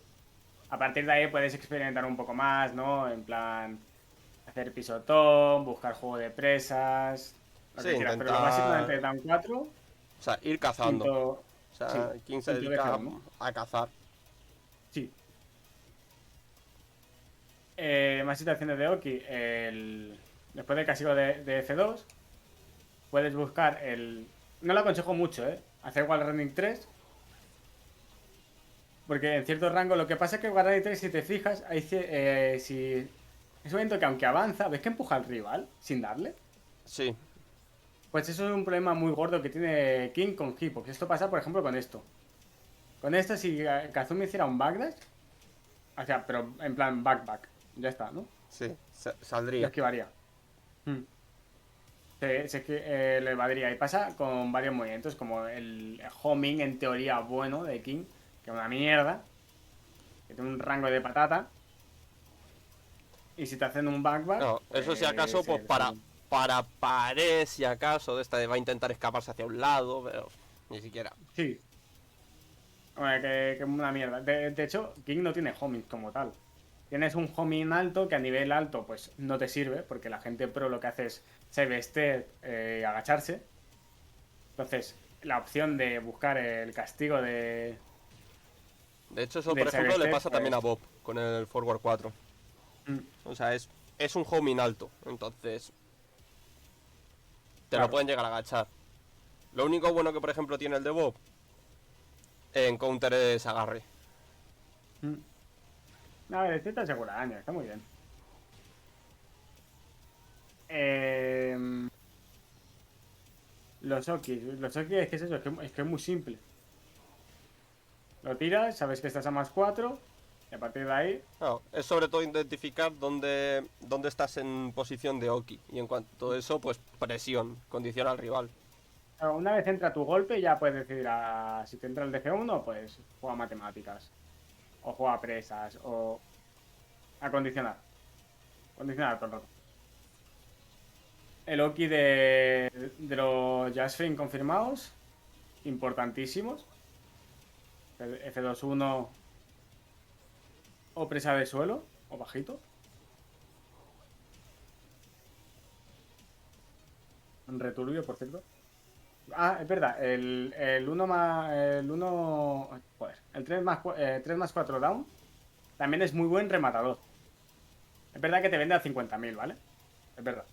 A partir de ahí puedes experimentar un poco más, ¿no? En plan, hacer pisotón, buscar juego de presas, lo Sí, que quieras. Pero lo básico intentar. dan 4, O sea, ir cazando. quinto, O sea, sí, King se quinto dedica DF1. a cazar. Sí. Más situaciones de Oki. Después del castigo de F2, puedes buscar el. No lo aconsejo mucho, ¿eh? Hacer Wall Running 3. Porque en cierto rango lo que pasa es que Wall Running 3, si te fijas, si. Es un momento que aunque avanza, ¿ves que empuja al rival sin darle? Sí, Pues eso es un problema muy gordo que tiene King con Hitbox. Esto pasa, por ejemplo, con esto. Con esto, si Kazumi hiciera un backdash, o sea, pero en plan back, ya está, ¿no? sí, Lo saldría. esquivaría. Hmm. Le evadiría. Y pasa con varios movimientos, como el homing en teoría bueno de King, que es una mierda, que tiene un rango de patata. Y si te hacen un backback, No, eso si acaso, pues pues para pared, si acaso, de esta de va a intentar escaparse hacia un lado, pero ni siquiera. sí, bueno, que es una mierda. De hecho, King no tiene homing como tal. Tienes un homing alto que a nivel alto pues no te sirve, porque la gente pro lo que hace es save step y agacharse. Entonces, la opción de buscar el castigo De hecho, eso, por del save ejemplo, le step, pasa también a pues. Bob con el Forward 4. Mm, O sea, es un homing alto, entonces te lo claro. pueden llegar a agachar. Lo único bueno que, por ejemplo, tiene el de Bob en counter es agarre. Mm. A ver, este te asegura daño, está muy bien. Em, los Okis es que es eso, es que es muy simple. Lo tiras, sabes que estás a +4, y a partir de ahí, No, es sobre todo identificar dónde estás en posición de Oki. Y en cuanto a eso, pues presión, condiciona al rival. una vez entra tu golpe, ya puedes decidir si te entra el DF1, pues juega matemáticas, o juega presas, o acondicionar. Condicionar todo el rato. El Oki de los Jasfin confirmados, importantísimos. F2-1 o presa de suelo, o bajito. returbio, por cierto. Ah, es verdad, el 1 más. El 1. Joder, el 3 más 4 down también es muy buen rematador. Es verdad que te vende a 50.000, ¿vale? Es verdad.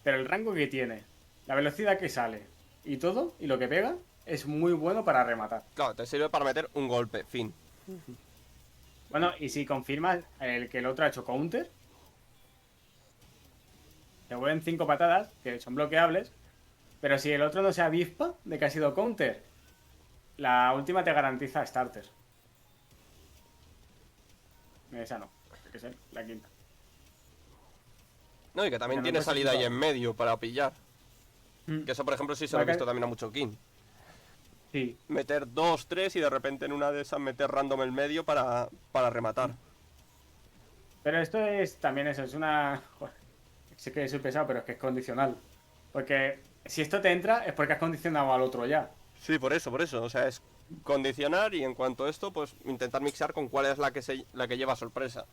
Pero el rango que tiene, la velocidad que sale y todo, y lo que pega, es muy bueno para rematar. Claro, te sirve para meter un golpe, fin. Bueno, y si confirmas que el otro ha hecho counter, te vuelven 5 patadas, que son bloqueables, pero si el otro no se avispa de que ha sido counter, la última te garantiza starter. Esa no, que sé, la quinta. No, y que también Ya no tiene puedes salida ahí equipar. en medio para pillar. Mm. Que eso, por ejemplo, sí se lo he visto también a mucho King. Sí. Meter 2, 3 y de repente en una de esas meter random el medio para rematar. Pero esto es también eso, es una. Joder, sé que soy pesado, pero es que es condicional. Porque si esto te entra es porque has condicionado al otro ya. Sí, por eso, por eso. O sea, es condicionar y en cuanto a esto, pues intentar mixar con cuál es la que lleva sorpresa.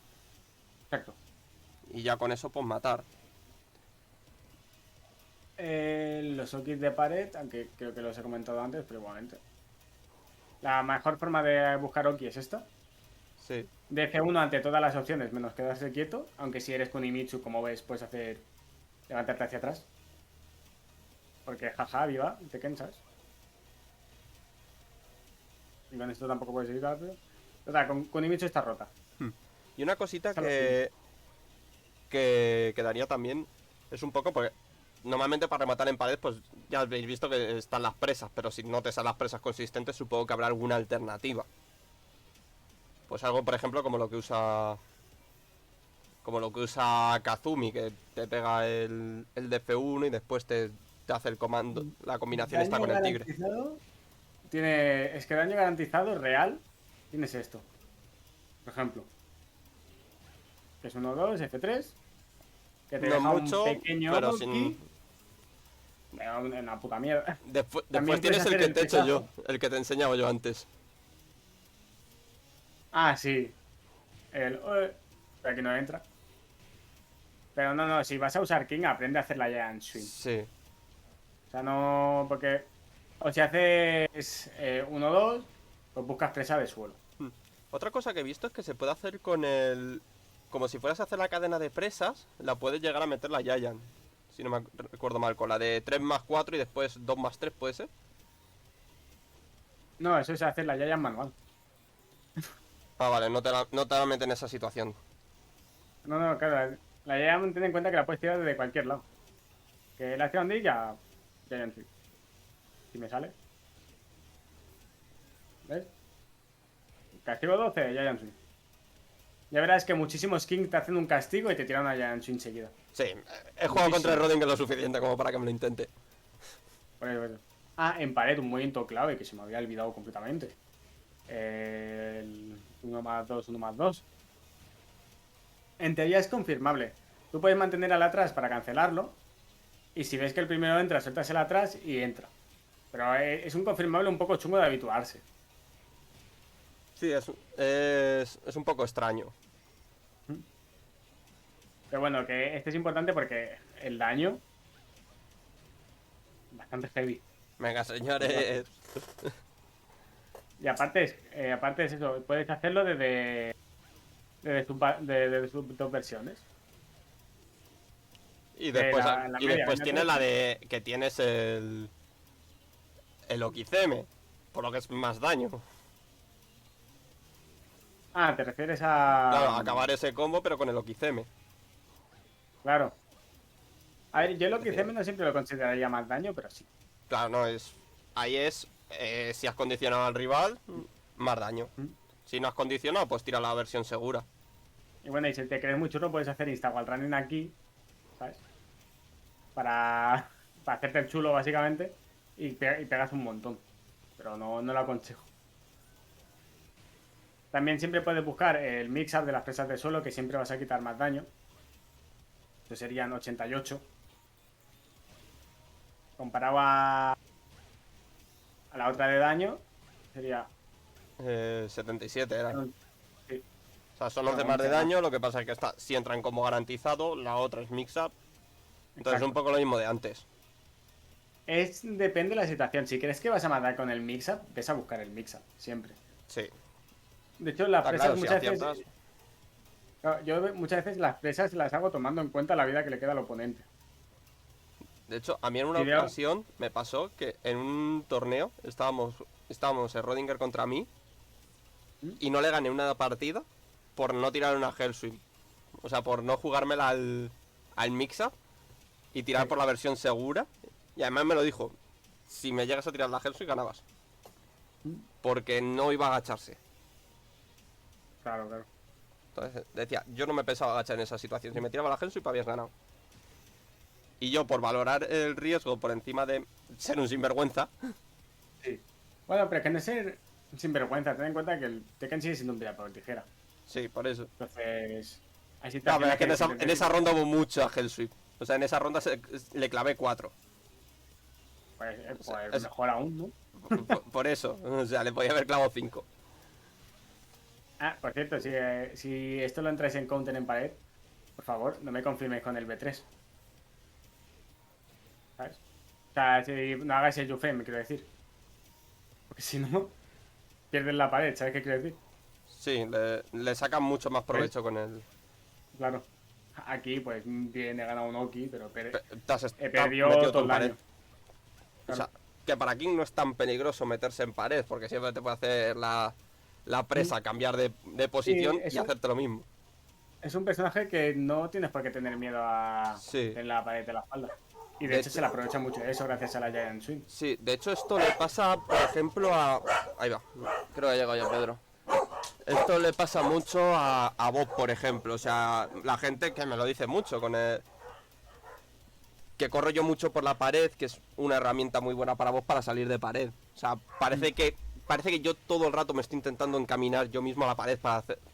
Exacto. Y ya con eso, pues matar. Los okis de pared, aunque creo que los he comentado antes, pero igualmente. La mejor forma de buscar oki es esta. Sí. DC1 ante todas las opciones, menos quedarse quieto. Aunque si eres Kunimitsu, como ves, puedes hacer levantarte hacia atrás. Porque jaja, viva, te cansas. Y con esto tampoco puedes evitar, pero. O sea, con Kunimitsu está rota. Y una cosita Esa lo tiene. que quedaría también es un poco porque normalmente para rematar en pared pues ya habéis visto que están las presas, pero si no te salen las presas consistentes supongo que habrá alguna alternativa. Pues algo por ejemplo como lo que usa Kazumi, que te pega el DF1 y después te hace el comando, la combinación está Daño con el tigre. garantizado. Es que daño garantizado real. Tienes esto. Por ejemplo. Que es 1-2, F3. Que te No es deja un mucho, pequeño pero sin... Oki. Una puta mierda. Después También puedes tienes el hacer que el te he hecho yo, pesazo. el que te he enseñado yo antes. Ah, sí. Pero aquí no entra. Pero no, no, si vas a usar King, aprende a hacer la Giant Swing. Sí. O sea, no. Porque. O si haces 1-2, pues buscas presa de suelo. Otra cosa que he visto es que se puede hacer con el... Como si fueras a hacer la cadena de presas, la puedes llegar a meter la Giant. Si no me recuerdo mal, con la de 3 más 4 y después 2 más 3, ¿puede ser? No, eso es hacer la Giant manual. Ah, vale, no te la meten en esa situación. No, no, claro. La Giant, ten en cuenta que la puedes tirar desde cualquier lado. Que la acción de ya. Giant Swing. Si me sale. ¿Ves? Castigo 12, Giant Swing. Ya verás que muchísimos King te hacen un castigo y te tiran una Giant Swing seguida. Sí, he jugado contra el Rodin lo suficiente como para que me lo intente. Por eso. Ah, en pared, un movimiento clave que se me había olvidado completamente. El 1 más 2, 1 más 2. En teoría es confirmable. Tú puedes mantener al atrás para cancelarlo. Y si ves que el primero entra, sueltas el atrás y entra. Pero es un confirmable un poco chungo de habituarse. Sí, es un poco extraño. Pero bueno, que este es importante porque el daño. Bastante heavy. Venga, señores. Y aparte es eso, puedes hacerlo desde sus dos versiones. Y De después, la y media, después venga, tienes 3. la de que tienes el Okizeme, por lo que es más daño. Ah, te refieres a. Claro, acabar ese combo pero con el Okizeme. Claro. A ver, yo lo Es que hice decir, menos siempre lo consideraría más daño, pero sí. claro, no es... Ahí es, si has condicionado al rival, más daño. ¿Mm? Si no has condicionado, pues tira la versión segura. Y bueno, y si te crees muy churro, puedes hacer insta-wall running aquí, ¿sabes? Para, para hacerte el chulo, básicamente, y pegas un montón. Pero no lo aconsejo. También siempre puedes buscar el mix-up de las presas de suelo, que siempre vas a quitar más daño. Eso serían 88. Comparado a la otra de daño, sería. 77 era. Sí, O sea, son 11 bueno, más de 11 más. daño, lo que pasa es que esta sí entra en combo garantizado, la otra es mix-up. Entonces es un Exacto. poco lo mismo de antes. Depende de la situación. Si crees que vas a matar con el mix-up, ves a buscar el mix-up, siempre. Sí, De hecho, las está presas claro, si muchas aciertas. veces. Claro, yo muchas veces las presas las hago tomando en cuenta la vida que le queda al oponente. De hecho, a mí en una Si veo. ocasión me pasó que en un torneo estábamos en Rodinger contra mí ¿Mm? y no le gané una partida por no tirar una Hellswing. O sea, por no jugármela al mix-up y tirar Sí, por la versión segura. Y además me lo dijo, si me llegas a tirar la Hellswing ganabas. ¿Mm? Porque no iba a agacharse. Claro, claro. Entonces decía, yo no me pensaba agachar en esa situación. Si me tiraba la Hellswing, habías ganado. Y yo, por valorar el riesgo por encima de ser un sinvergüenza. Sí. Bueno, pero es que no ser sinvergüenza. Ten en cuenta que el Tekken sigue siendo un piedra por tijera. Sí, por eso. Entonces, hay No, pero es situaciones que que en simplemente. esa ronda hubo mucho a Hellsweep. O sea, en esa ronda le clavé 4. Pues, O sea, pues mejor aún, ¿no? por eso. O sea, le podía haber clavado 5. Ah, por cierto, si esto lo entráis en counter en pared, por favor, no me confirméis con el B3. ¿Sabes? O sea, si no hagáis el Yufei, me quiero decir. Porque si no, pierdes la pared, ¿sabes qué quiero decir? Sí, le sacan mucho más ¿Ves? provecho con el. Claro. Aquí, pues, bien, he ganado un Oki, pero he Te has perdido metido tú todo en el pared. daño. O Claro. sea, que para King no es tan peligroso meterse en pared, porque siempre te puede hacer la Mm. presa, cambiar de Sí, posición y hacerte lo mismo. es un personaje que no tienes por qué tener miedo a Sí. tener la pared de la espalda. Y de De hecho hecho, se le aprovecha mucho de eso gracias a la Giant Swing. sí, de hecho esto le pasa, por ejemplo, a. Ahí va, creo que ha llegado ya Pedro. Esto le pasa mucho a Bob, por ejemplo. O sea, la gente que me lo dice mucho con el. Que corro yo mucho por la pared, que es una herramienta muy buena para vos para salir de pared. O sea, Mm, parece que yo todo el rato me estoy intentando encaminar yo mismo a la pared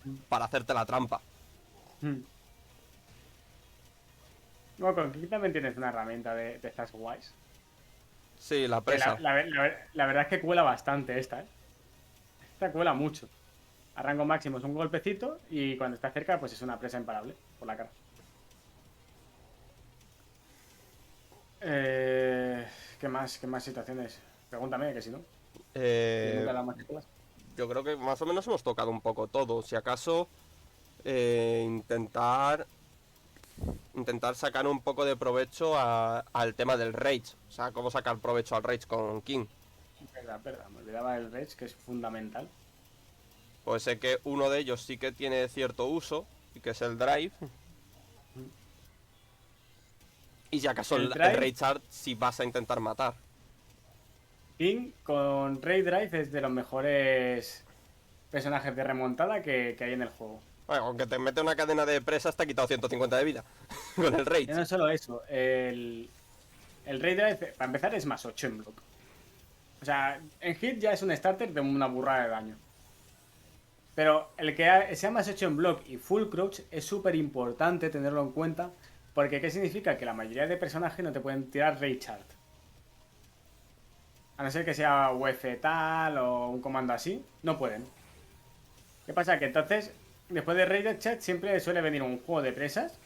mm, para hacerte la trampa. mm. Bueno, con Kiki también tienes una herramienta de estas guays. Sí, la Que presa. la verdad es que cuela bastante esta, ¿eh? Esta cuela mucho. A rango máximo es un golpecito y cuando está cerca pues es una presa imparable por la cara. Eh, ¿Qué más? ¿Qué más situaciones? Pregúntame, que si no. Yo nunca he Eh, dado más que cuelas. yo creo que más o menos hemos tocado un poco todo. Si acaso intentar sacar un poco de provecho al tema del rage. O sea, cómo sacar provecho al rage con King. Verdad, verdad. Me olvidaba del Rage, que es fundamental. Pues sé que uno de ellos sí que tiene cierto uso, y que es el drive. Y si acaso El el Drive, rage art si vas a intentar matar. King con Ray Drive es de los mejores personajes de remontada que hay en el juego. Bueno, aunque te mete una cadena de presas te ha quitado 150 de vida. Con el rage. Ya no solo eso, el Ray Drive, para empezar, es más 8 en block. O sea, en hit ya es un starter de una burrada de daño. Pero el que sea más 8 en block y full crouch es súper importante tenerlo en cuenta. Porque ¿qué significa? Que la mayoría de personajes no te pueden tirar Ray Chart. A no ser que sea UF tal o un comando así, no pueden. ¿Qué pasa? Que entonces, después de Raid Chat, siempre suele venir un juego de presas.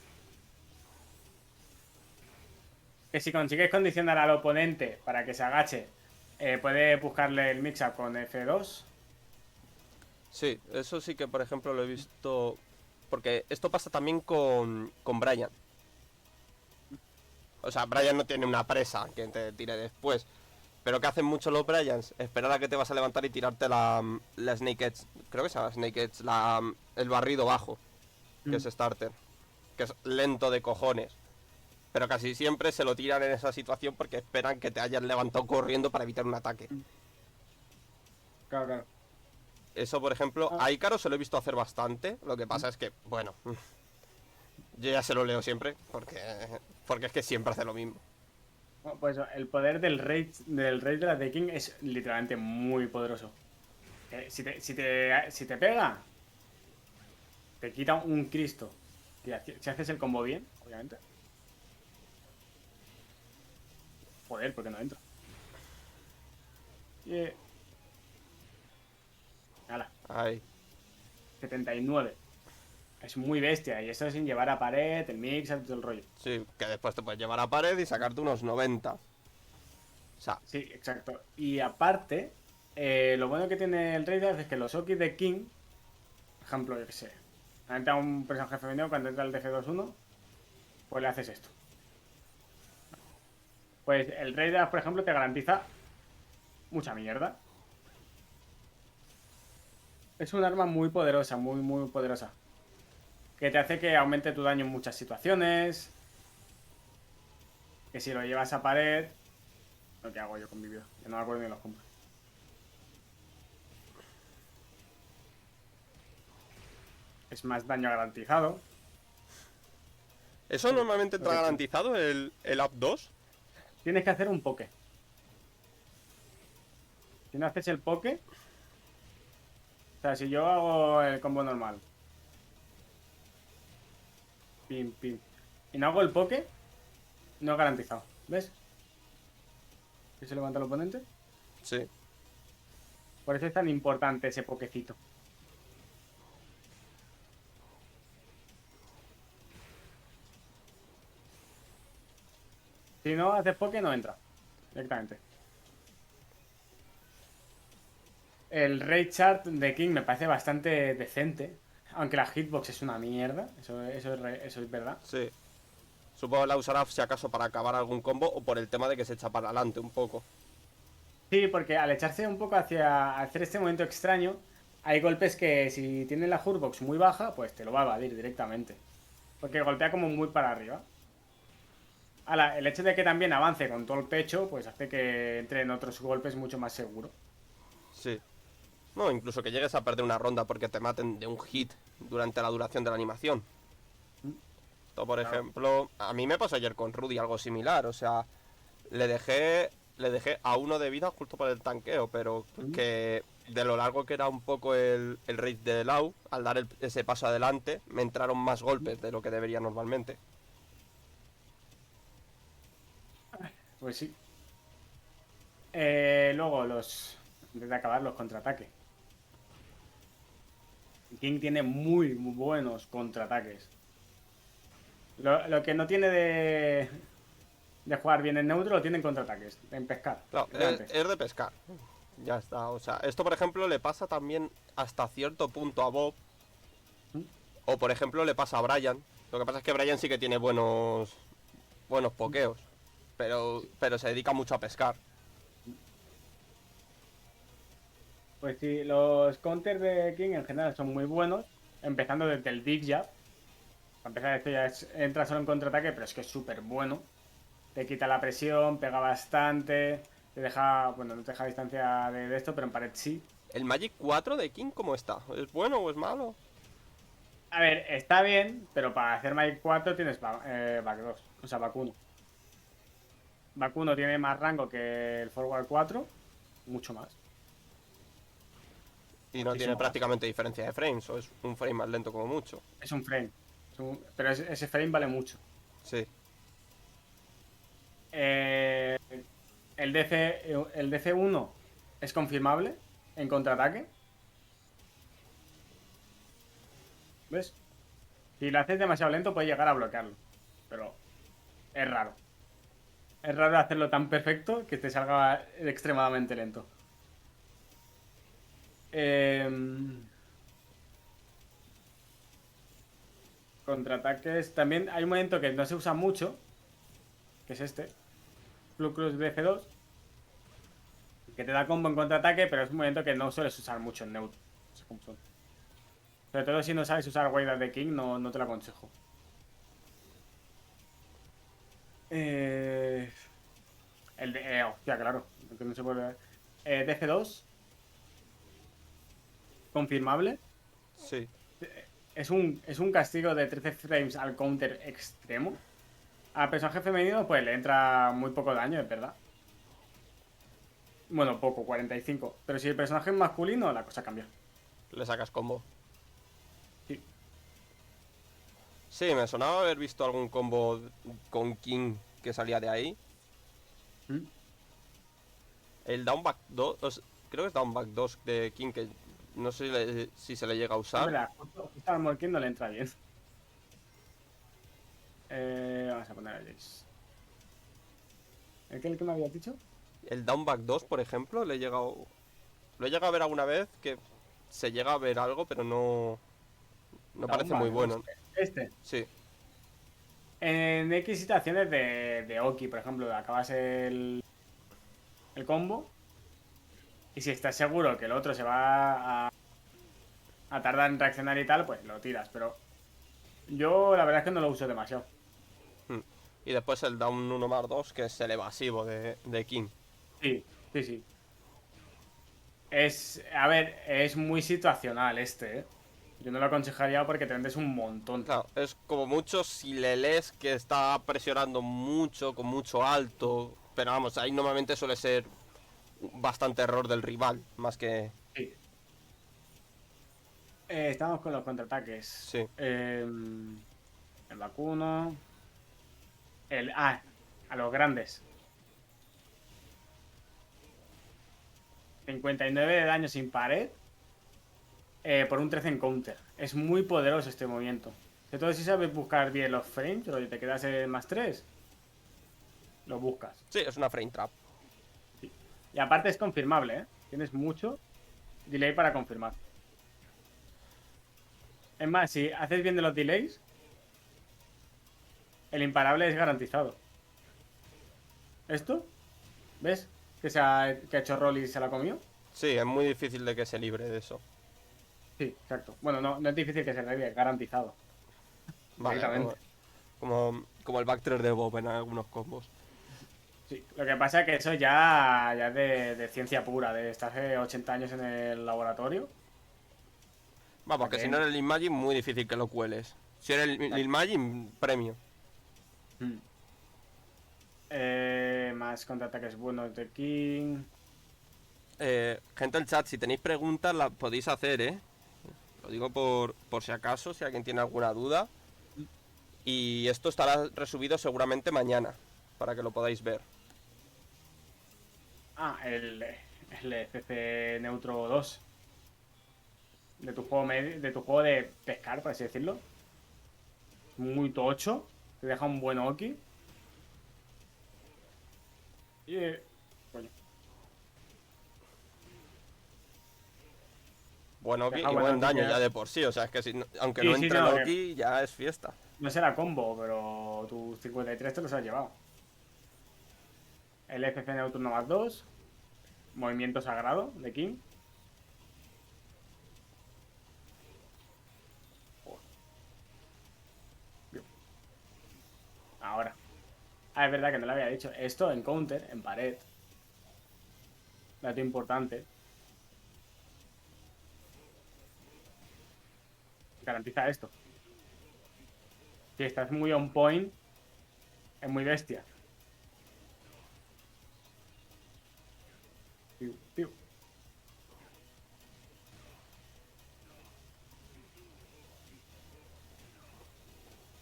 Que si consigues condicionar al oponente para que se agache, puede buscarle el mix-up con F2. Sí, eso sí que por ejemplo lo he visto. Porque esto pasa también con Brian. O sea, Brian no tiene una presa que te tire después. Pero que hacen mucho los Bryans, esperar a que te vas a levantar y tirarte la Snake Edge. Creo que se llama Snake Edge, el barrido bajo, que es Mm, starter. Que es lento de cojones. Pero casi siempre se lo tiran en esa situación porque esperan que te hayas levantado corriendo para evitar un ataque. mm. Claro, claro. Eso, por ejemplo, Ah, a Icaro se lo he visto hacer bastante. Lo que mm. pasa es que, bueno, yo ya se lo leo siempre porque es que siempre hace lo mismo. Bueno, pues el poder del rey de la The King es literalmente muy poderoso. Si te pega, te quita un Cristo. Si haces el combo bien, obviamente. Joder, ¿por qué no entra? Y, ala, Ay, 79. Es muy bestia. Y esto sin llevar a pared, el mix, todo el rollo. sí, que después te puedes llevar a pared y sacarte unos 90. sea, Sí, exacto. Y aparte, lo bueno que tiene el Raid es que los Okis de King, por ejemplo, yo qué sé, entra un personaje femenino cuando entra el DF2-1, pues le haces esto. Pues el Raid, por ejemplo, te garantiza mucha mierda. Es un arma muy poderosa, muy, muy poderosa. Que te hace que aumente tu daño en muchas situaciones. Que si lo llevas a pared. Lo que hago yo con mi vida. Que no me acuerdo ni los combos. Es más daño garantizado. ¿eso normalmente Lo entra que tú- garantizado el up 2? Tienes que hacer un poke. Si no haces el poke. O sea, si yo hago el combo normal. Pim, pim. Y no hago el poke. No es garantizado. ¿Ves? Que se levanta el oponente. Sí. Por eso es tan importante ese pokecito. Si no haces poke, no entra. Directamente. El Raid Chart de King me parece bastante decente. Aunque la hitbox es una mierda. Eso es verdad. Sí. Supongo que la usará si acaso para acabar algún combo o por el tema de que se echa para adelante un poco. Sí, porque al echarse un poco hacia hacer este movimiento extraño, hay golpes que si tienen la hitbox muy baja, pues te lo va a evadir directamente. Porque golpea como muy para arriba. Ahora, el hecho de que también avance con todo el pecho, pues hace que entre en otros golpes mucho más seguro. Sí. No, incluso que llegues a perder una ronda porque te maten de un hit durante la duración de la animación. Esto, por Claro. ejemplo, a mí me pasó ayer con Rudy algo similar. O sea, le dejé, le dejé a uno de vida justo por el tanqueo, pero que de lo largo que era un poco el raid de Lau, al dar ese paso adelante, me entraron más golpes de lo que debería normalmente. Pues sí. Luego antes de acabar, los contraataques. King tiene muy buenos contraataques. Lo que no tiene de jugar bien en neutro lo tiene en contraataques, en pescar. Claro, Realmente. es de pescar. Ya está. O sea, esto por ejemplo le pasa también hasta cierto punto a Bob. O por ejemplo le pasa a Brian. Lo que pasa es que Brian sí que tiene buenos pokeos. Pero se dedica mucho a pescar. Pues sí, los counters de King en general son muy buenos, empezando desde el Dig Jab. Para empezar, esto ya entra solo en contraataque, pero es que es súper bueno. Te quita la presión, pega bastante, te deja, bueno, no te deja distancia de esto, pero en pared sí. ¿El Magic 4 de King cómo está? ¿Es bueno o es malo? A ver, está bien, pero para hacer Magic 4 tienes Back 2, o sea, Back 1. Back 1 tiene más rango que el Forward 4, mucho más, Y no tiene muchísimo más. prácticamente diferencia de frames. O es un frame más lento como mucho. Es un frame, pero ese frame vale mucho. Sí. Eh, el DC1 es confirmable en contraataque. ¿Ves? Si lo haces demasiado lento, puede llegar a bloquearlo. Pero es raro. Es raro hacerlo tan perfecto que te salga extremadamente lento. Eh, Contraataques. También hay un momento que no se usa mucho, que es este. Flux DC2, que te da combo en contraataque, pero es un momento que no sueles usar mucho en neutro. No sé cómo son. Sobre todo si no sabes usar Wave de King, no te lo aconsejo. Eh, hostia, claro. Que no se puede. DC2, confirmable. Sí. Es un castigo de 13 frames al counter extremo. Al personaje femenino, pues le entra muy poco daño, es verdad. Bueno, poco, 45. Pero si el personaje es masculino, la cosa cambia. Le sacas combo. Sí. Sí, me sonaba haber visto algún combo con King que salía de ahí. ¿Mm? El Downback 2, creo que es Downback 2 de King, que no sé si se le llega a Es usar. verdad, justo al Morkin no le entra bien. Vamos a poner a Jace. ¿El que me habías dicho? El Down Back 2, por ejemplo, le he llegado. Lo he llegado a ver alguna vez que se llega a ver algo, pero no. No Da un parece muy bug, ¿no? bueno. Este. Sí. En X situaciones de Oki, por ejemplo, acabas el combo. Y si estás seguro que el otro se va a tardar en reaccionar y tal, pues lo tiras. Pero yo la verdad es que no lo uso demasiado. Hmm. Y después el Down 1 más 2, que es el evasivo de King. Sí, sí, sí. A ver, es muy situacional este, ¿eh? Yo no lo aconsejaría porque te vendes un montón. Claro, es como mucho si le lees que está presionando mucho, con mucho alto. Pero vamos, ahí normalmente suele ser bastante error del rival, más que. Sí. Estamos con los contraataques. Sí. El vacuno. A los grandes. 59 de daño sin pared. Por un 13 en counter. Es muy poderoso este movimiento. Sobre todo si sabes buscar bien los frames, pero te quedas en +3, lo buscas. Sí, es una frame trap. Sí. Y aparte es confirmable, ¿eh? Tienes mucho delay para confirmar. Es más, si haces bien de los delays, el imparable es garantizado. ¿Esto? ¿Ves? Que ha hecho roll y se la comió. Sí, es muy difícil de que se libre de eso. Sí, exacto. Bueno, no es difícil que se revive, es garantizado. Vale, Directamente. como el back 3 de Bob en algunos combos. Sí, lo que pasa es que eso ya es de ciencia pura, de estar hace 80 años en el laboratorio. Vamos, Para que que si no entre. eres Lil Magin, muy difícil que lo cueles. Si eres Lil Magin, premio. Mm. Más contraataques buenos de King. Gente del chat, si tenéis preguntas, las podéis hacer, ¿eh? Lo digo por si acaso, si alguien tiene alguna duda. Y esto estará resubido seguramente mañana, para que lo podáis ver. El FC Neutro 2. De tu juego de pescar, por así decirlo. Muy tocho. Te deja un buen Oki. Y. Coño. Buen Te Oki deja y buen buen Oki daño que. ya de por sí. O sea, es que aunque no Sí, sí, entre no. Loki, ya es fiesta. No será combo, pero tus 53 te los has llevado. El FC Neutro 1 más 2. Movimiento sagrado de King. Ahora. Es verdad que no lo había dicho. Esto en counter, en pared. Dato importante. Garantiza esto. Si estás muy on point, es muy bestia. Piu, piu.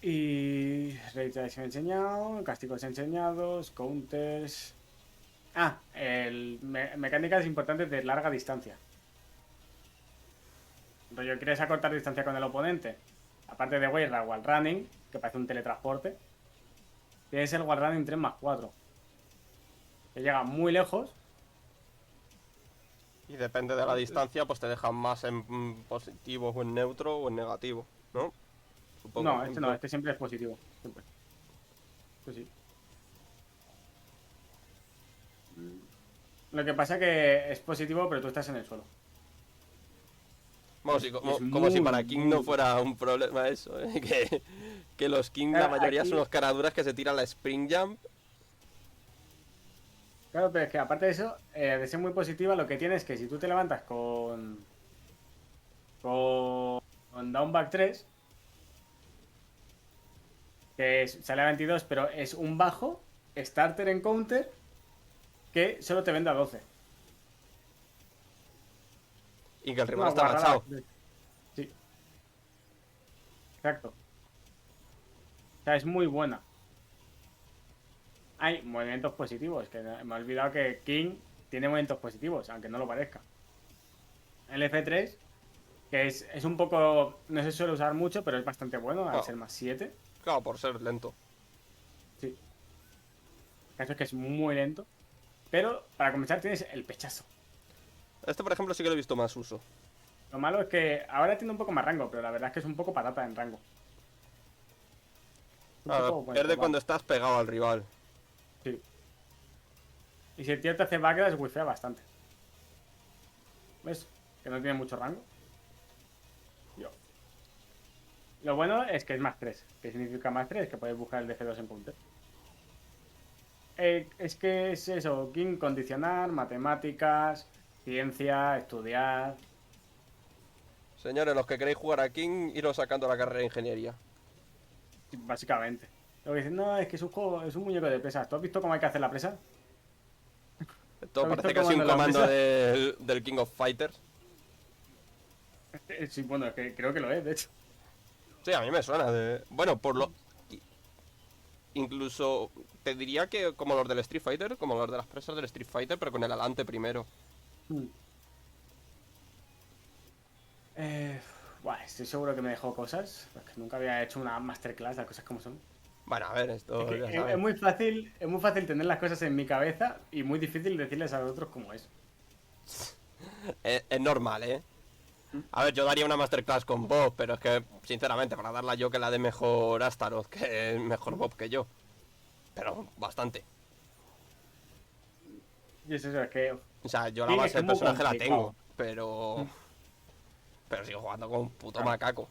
Y Rage se ha enseñado, castigos enseñados, counters. Mecánicas importantes de larga distancia. Rollo, ¿quieres acortar distancia con el oponente? Aparte de Wayra, wall running, que parece un teletransporte, tienes el wall running 3+4, que llega muy lejos. Y depende de la distancia, pues te dejan más en positivo o en neutro o en negativo, ¿no? Supongo. No, este siempre es positivo. Siempre. Esto sí. Lo que pasa es que es positivo, pero tú estás en el suelo. Vamos, y Y es como si muy, para King no muy. fuera un problema eso, ¿eh? Que los King, la Claro, mayoría son los caraduras que se tiran la Spring Jump. claro, pero es que aparte de eso, de ser muy positiva, lo que tienes es que si tú te levantas con Downback 3, sale a 22, pero es un bajo, starter en counter, que solo te vende a 12. Y que el Es rival una está guarrada. machado. Sí, exacto. O sea, es muy buena. Hay movimientos positivos, que me he olvidado que King tiene movimientos positivos, aunque no lo parezca. El F3, que es un poco, no se suele usar mucho, pero es bastante bueno al Claro, ser +7. claro, por ser lento. Sí, el caso es que es muy lento. Pero para comenzar tienes el pechazo. Este, por ejemplo, sí que lo he visto más uso. Lo malo es que ahora tiene un poco más rango, pero la verdad es que es un poco patata en rango. Un Ah, poco bueno, pierde cuando estás pegado al rival. sí. Y si el tío te hace backlash, wifea bastante. ¿Ves? Que no tiene mucho rango. Yo. Lo bueno es que es más 3. ¿Qué significa más 3? Que puedes buscar el DC2 en counter. Es que es eso, King, condicionar, matemáticas, ciencia, estudiar. Señores, los que queréis jugar a King, iros sacando la carrera de ingeniería. Básicamente. Lo que dicen, no, es que es un juego, es un muñeco de presas. ¿Tú has visto cómo hay que hacer la presa? ¿Tú Esto has visto parece el que ha sido un comando de la comando presa? del King of Fighters. Sí, bueno, es que creo que lo es, de hecho. Sí, a mí me suena de... Bueno, por lo... Incluso te diría que como los del Street Fighter, como los de las presas del Street Fighter, pero con el adelante primero. Mm. Eh, Buah, estoy seguro que me dejó cosas. Porque nunca había hecho una masterclass, las cosas como son. Bueno, a ver, Es esto que ya es sabes. es muy fácil tener las cosas en mi cabeza y muy difícil decirles a los otros cómo es. Es normal, ¿eh? Mm. A ver, yo daría una masterclass con Bob, pero es que, sinceramente, para darla yo que la de mejor Astaroth, que es mejor Bob que yo. Pero bastante. Y es eso, es que O sea, yo la King es base que del es muy personaje la tengo, complicado. pero... Mm. Pero sigo jugando con un puto Claro. macaco.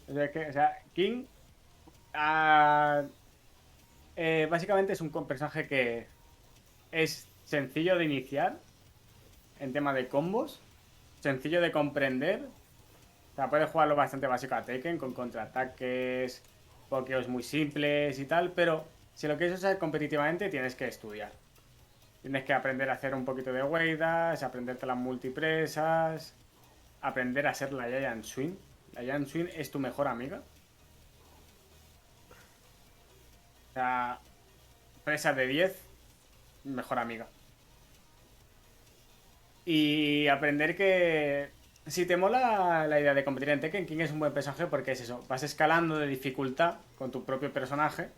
O sea, King básicamente es un personaje que es sencillo de iniciar en tema de combos, sencillo de comprender. O sea, puedes jugarlo bastante básico a Tekken con contraataques, pokeos muy simples y tal, pero si lo quieres usar competitivamente tienes que estudiar. Tienes que aprender a hacer un poquito de weight dash, aprenderte las multipresas, aprender a ser la Giant Swing. La Giant Swing es tu mejor amiga. O sea, presa de 10, mejor amiga. Y aprender que si te mola la idea de competir en Tekken, King es un buen personaje porque es eso, vas escalando de dificultad con tu propio personaje,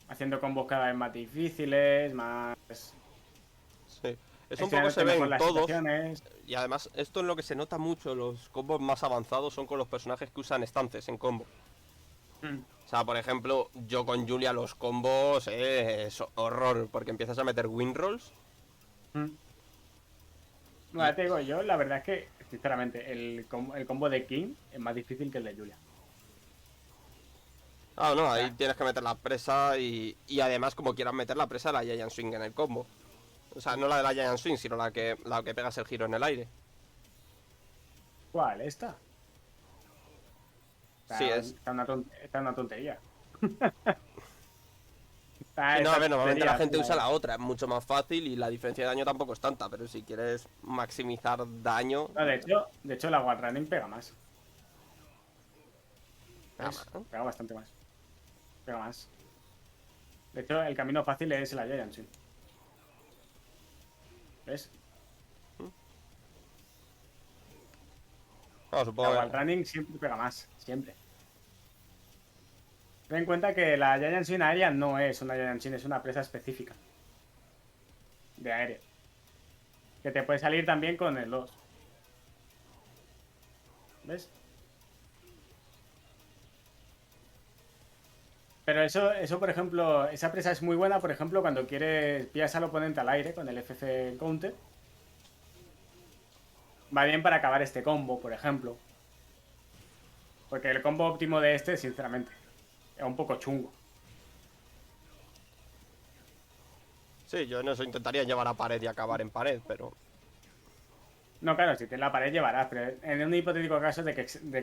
haciendo combos cada vez más difíciles, más Sí. Eso un poco se gestionándote ve mejor en las todos. situaciones. Y además, esto es lo que se nota mucho. Los combos más avanzados son con los personajes que usan estances en combo. Mm, O sea, por ejemplo, yo con Julia los combos es horror, porque empiezas a meter win rolls mm. y... Bueno, te digo, yo la verdad es que, sinceramente, el combo de King es más difícil que el de Julia. Ah, no, O ahí sea, tienes que meter la presa y además como quieras meter la presa la Giant Swing en el combo. O sea, no la de la Giant Swing, sino la que pegas el giro en el aire. ¿cuál? ¿Esta? Sí, es... Está una tontería. Sí, no, a Esta ver, normalmente la tontería, gente usa la otra, es mucho más fácil y la diferencia de daño tampoco es tanta, pero si quieres maximizar daño... no, de hecho, la Wall Running pega más. Nada ¿Ves? más, ¿no? Pega bastante más. Pega más. De hecho, el camino fácil es la Giant Swing. ¿Ves? No, La supongo Wall que... Running siempre pega más. Siempre. Ten en cuenta que la Giant Swing aérea no es una Giant Swing, es una presa específica de aéreo. Que te puede salir también con el 2. ¿Ves? Pero eso, por ejemplo, esa presa es muy buena, por ejemplo, cuando quieres pillas al oponente al aire con el FF Counter. Va bien para acabar este combo, por ejemplo. Porque el combo óptimo de este, sinceramente, es un poco chungo. Sí, yo en eso intentaría llevar a pared y acabar en pared, pero... No, claro, si tienes la pared llevarás, pero en un hipotético caso de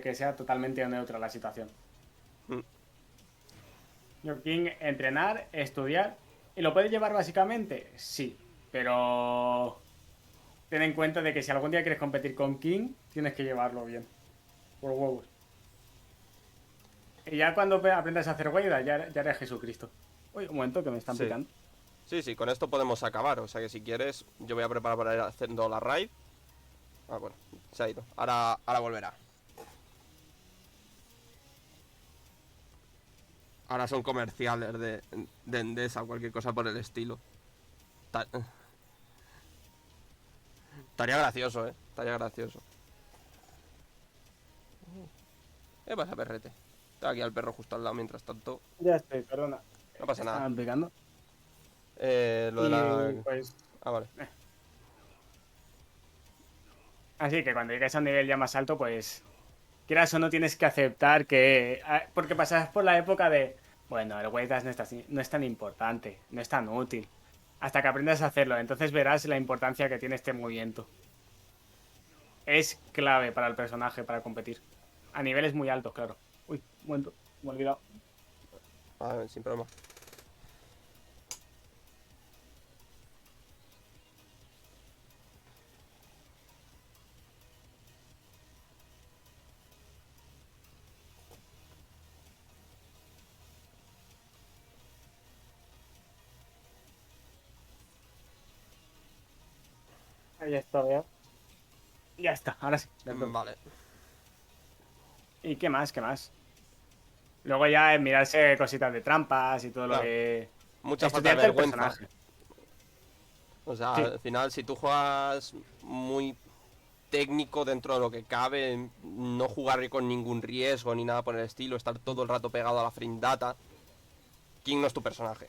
que sea totalmente neutra la situación. mm, Yo, King, entrenar, estudiar. ¿Y lo puedes llevar básicamente? Sí. Pero ten en cuenta de que si algún día quieres competir con King, tienes que llevarlo bien. Por huevos. Y ya cuando aprendas a hacer guaida, ya eres Jesucristo. Uy, un momento que me están sí. picando. Sí, sí, con esto podemos acabar, o sea que si quieres, yo voy a preparar para ir haciendo la raid. Ah, bueno, se ha ido. Ahora volverá. Ahora son comerciales de Endesa o cualquier cosa por el estilo. Ta- Estaría gracioso, estaría gracioso. ¿Qué pasa, perrete? Está aquí al perro justo al lado mientras tanto. Ya estoy, perdona. No pasa nada. Estaban picando. Lo de Y la... pues. Ah, vale. Así que cuando llegues a un nivel ya más alto, pues. Quieras o no tienes que aceptar que. Porque pasas por la época de. Bueno, el weight dash no es tan importante, no es tan útil. Hasta que aprendas a hacerlo, entonces verás la importancia que tiene este movimiento. Es clave para el personaje para competir. A niveles muy altos, claro. Uy, un momento, me he olvidado. Sin problema. Ahí está, ya. Ya está, ahora sí. del todo. Vale. ¿Y qué más? ¿Qué más? Luego ya es mirarse cositas de trampas y todo lo Claro. que. Mucha falta de Estudiarte el vergüenza. personaje. O sea, Sí. al final, si tú juegas muy técnico dentro de lo que cabe, no jugar con ningún riesgo ni nada por el estilo, estar todo el rato pegado a la frame data, King no es tu personaje.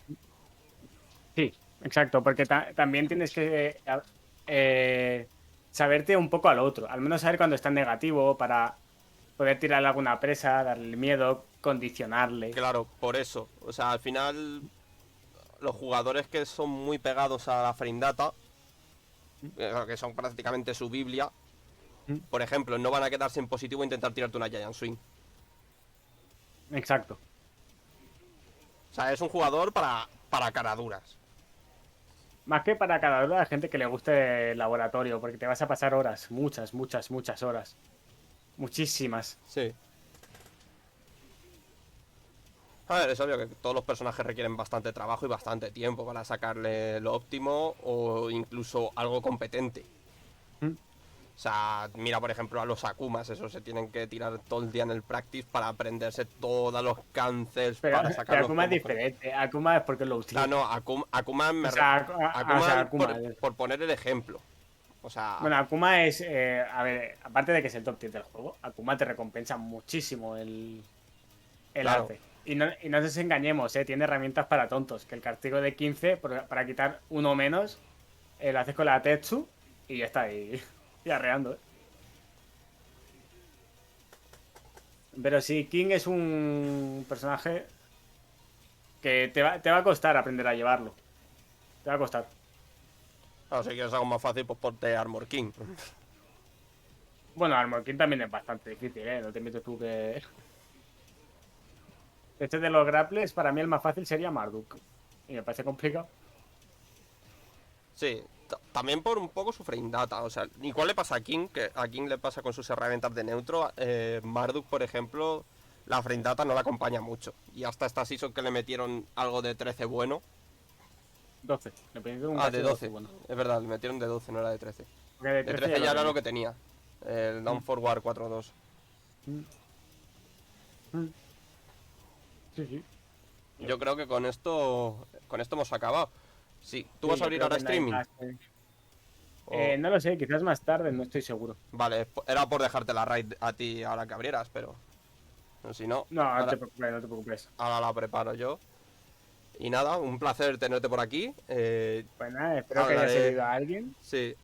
Sí, exacto, porque también tienes que saberte un poco al otro, al menos saber cuando está en negativo para poder tirarle alguna presa, darle miedo, condicionarle. Claro, por eso. O sea, al final, los jugadores que son muy pegados a la frame data, que son prácticamente su Biblia, por ejemplo, no van a quedarse en positivo e intentar tirarte una Giant Swing. Exacto. O sea, es un jugador para caraduras. Más que para cada uno de la gente que le guste el laboratorio, porque te vas a pasar horas, muchas, muchas, muchas horas. Muchísimas. Sí. A ver, es obvio que todos los personajes requieren bastante trabajo y bastante tiempo para sacarle lo óptimo o incluso algo competente. ¿Mm? O sea, mira por ejemplo a los Akumas, esos se tienen que tirar todo el día en el practice para aprenderse todos los cancels Pero, para sacar los Akuma es combos. diferente. Akuma es porque lo utiliza. Ah, no, Akuma me O sea, Akuma, o sea, Akuma. por poner el ejemplo. O sea, Bueno, Akuma es. A ver, aparte de que es el top 10 del juego, Akuma te recompensa muchísimo el claro, arte. Y no nos engañemos, tiene herramientas para tontos. Que el castigo de 15, para quitar uno menos, lo haces con la Tetsu y ya está ahí. Y arreando, Pero sí, King es un personaje que te va a costar aprender a llevarlo. Te va a costar. claro, si quieres algo más fácil, pues ponte Armor King. Bueno, Armor King también es bastante difícil, No te metes tú que. Este de los grapples, para mí el más fácil sería Marduk. Y me parece complicado. Sí, también por un poco su frame data. O sea, igual le pasa a King, que a King le pasa con sus herramientas de neutro. Marduk, por ejemplo, la frame data no la acompaña mucho. Y hasta esta season que le metieron algo de 13 bueno. 12. Le pedí un Ah, de cacho 12. bueno. Es verdad, le metieron de 12, no era de 13. Porque de De 13 13 ya era tenía. lo que tenía. El Down Forward 4-2. Mm. Mm. Sí, sí. Yo creo que con esto hemos acabado. Sí, ¿tú Sí, vas a yo abrir creo ahora que no hay streaming? más, O- no lo sé, quizás más tarde, no estoy seguro. Vale, era por dejarte la raid a ti ahora que abrieras, pero si no, No, no ahora, te preocupes, no te preocupes. ahora la preparo yo. Y nada, un placer tenerte por aquí. Pues nada, espero que haya Hablaré, servido a alguien. sí,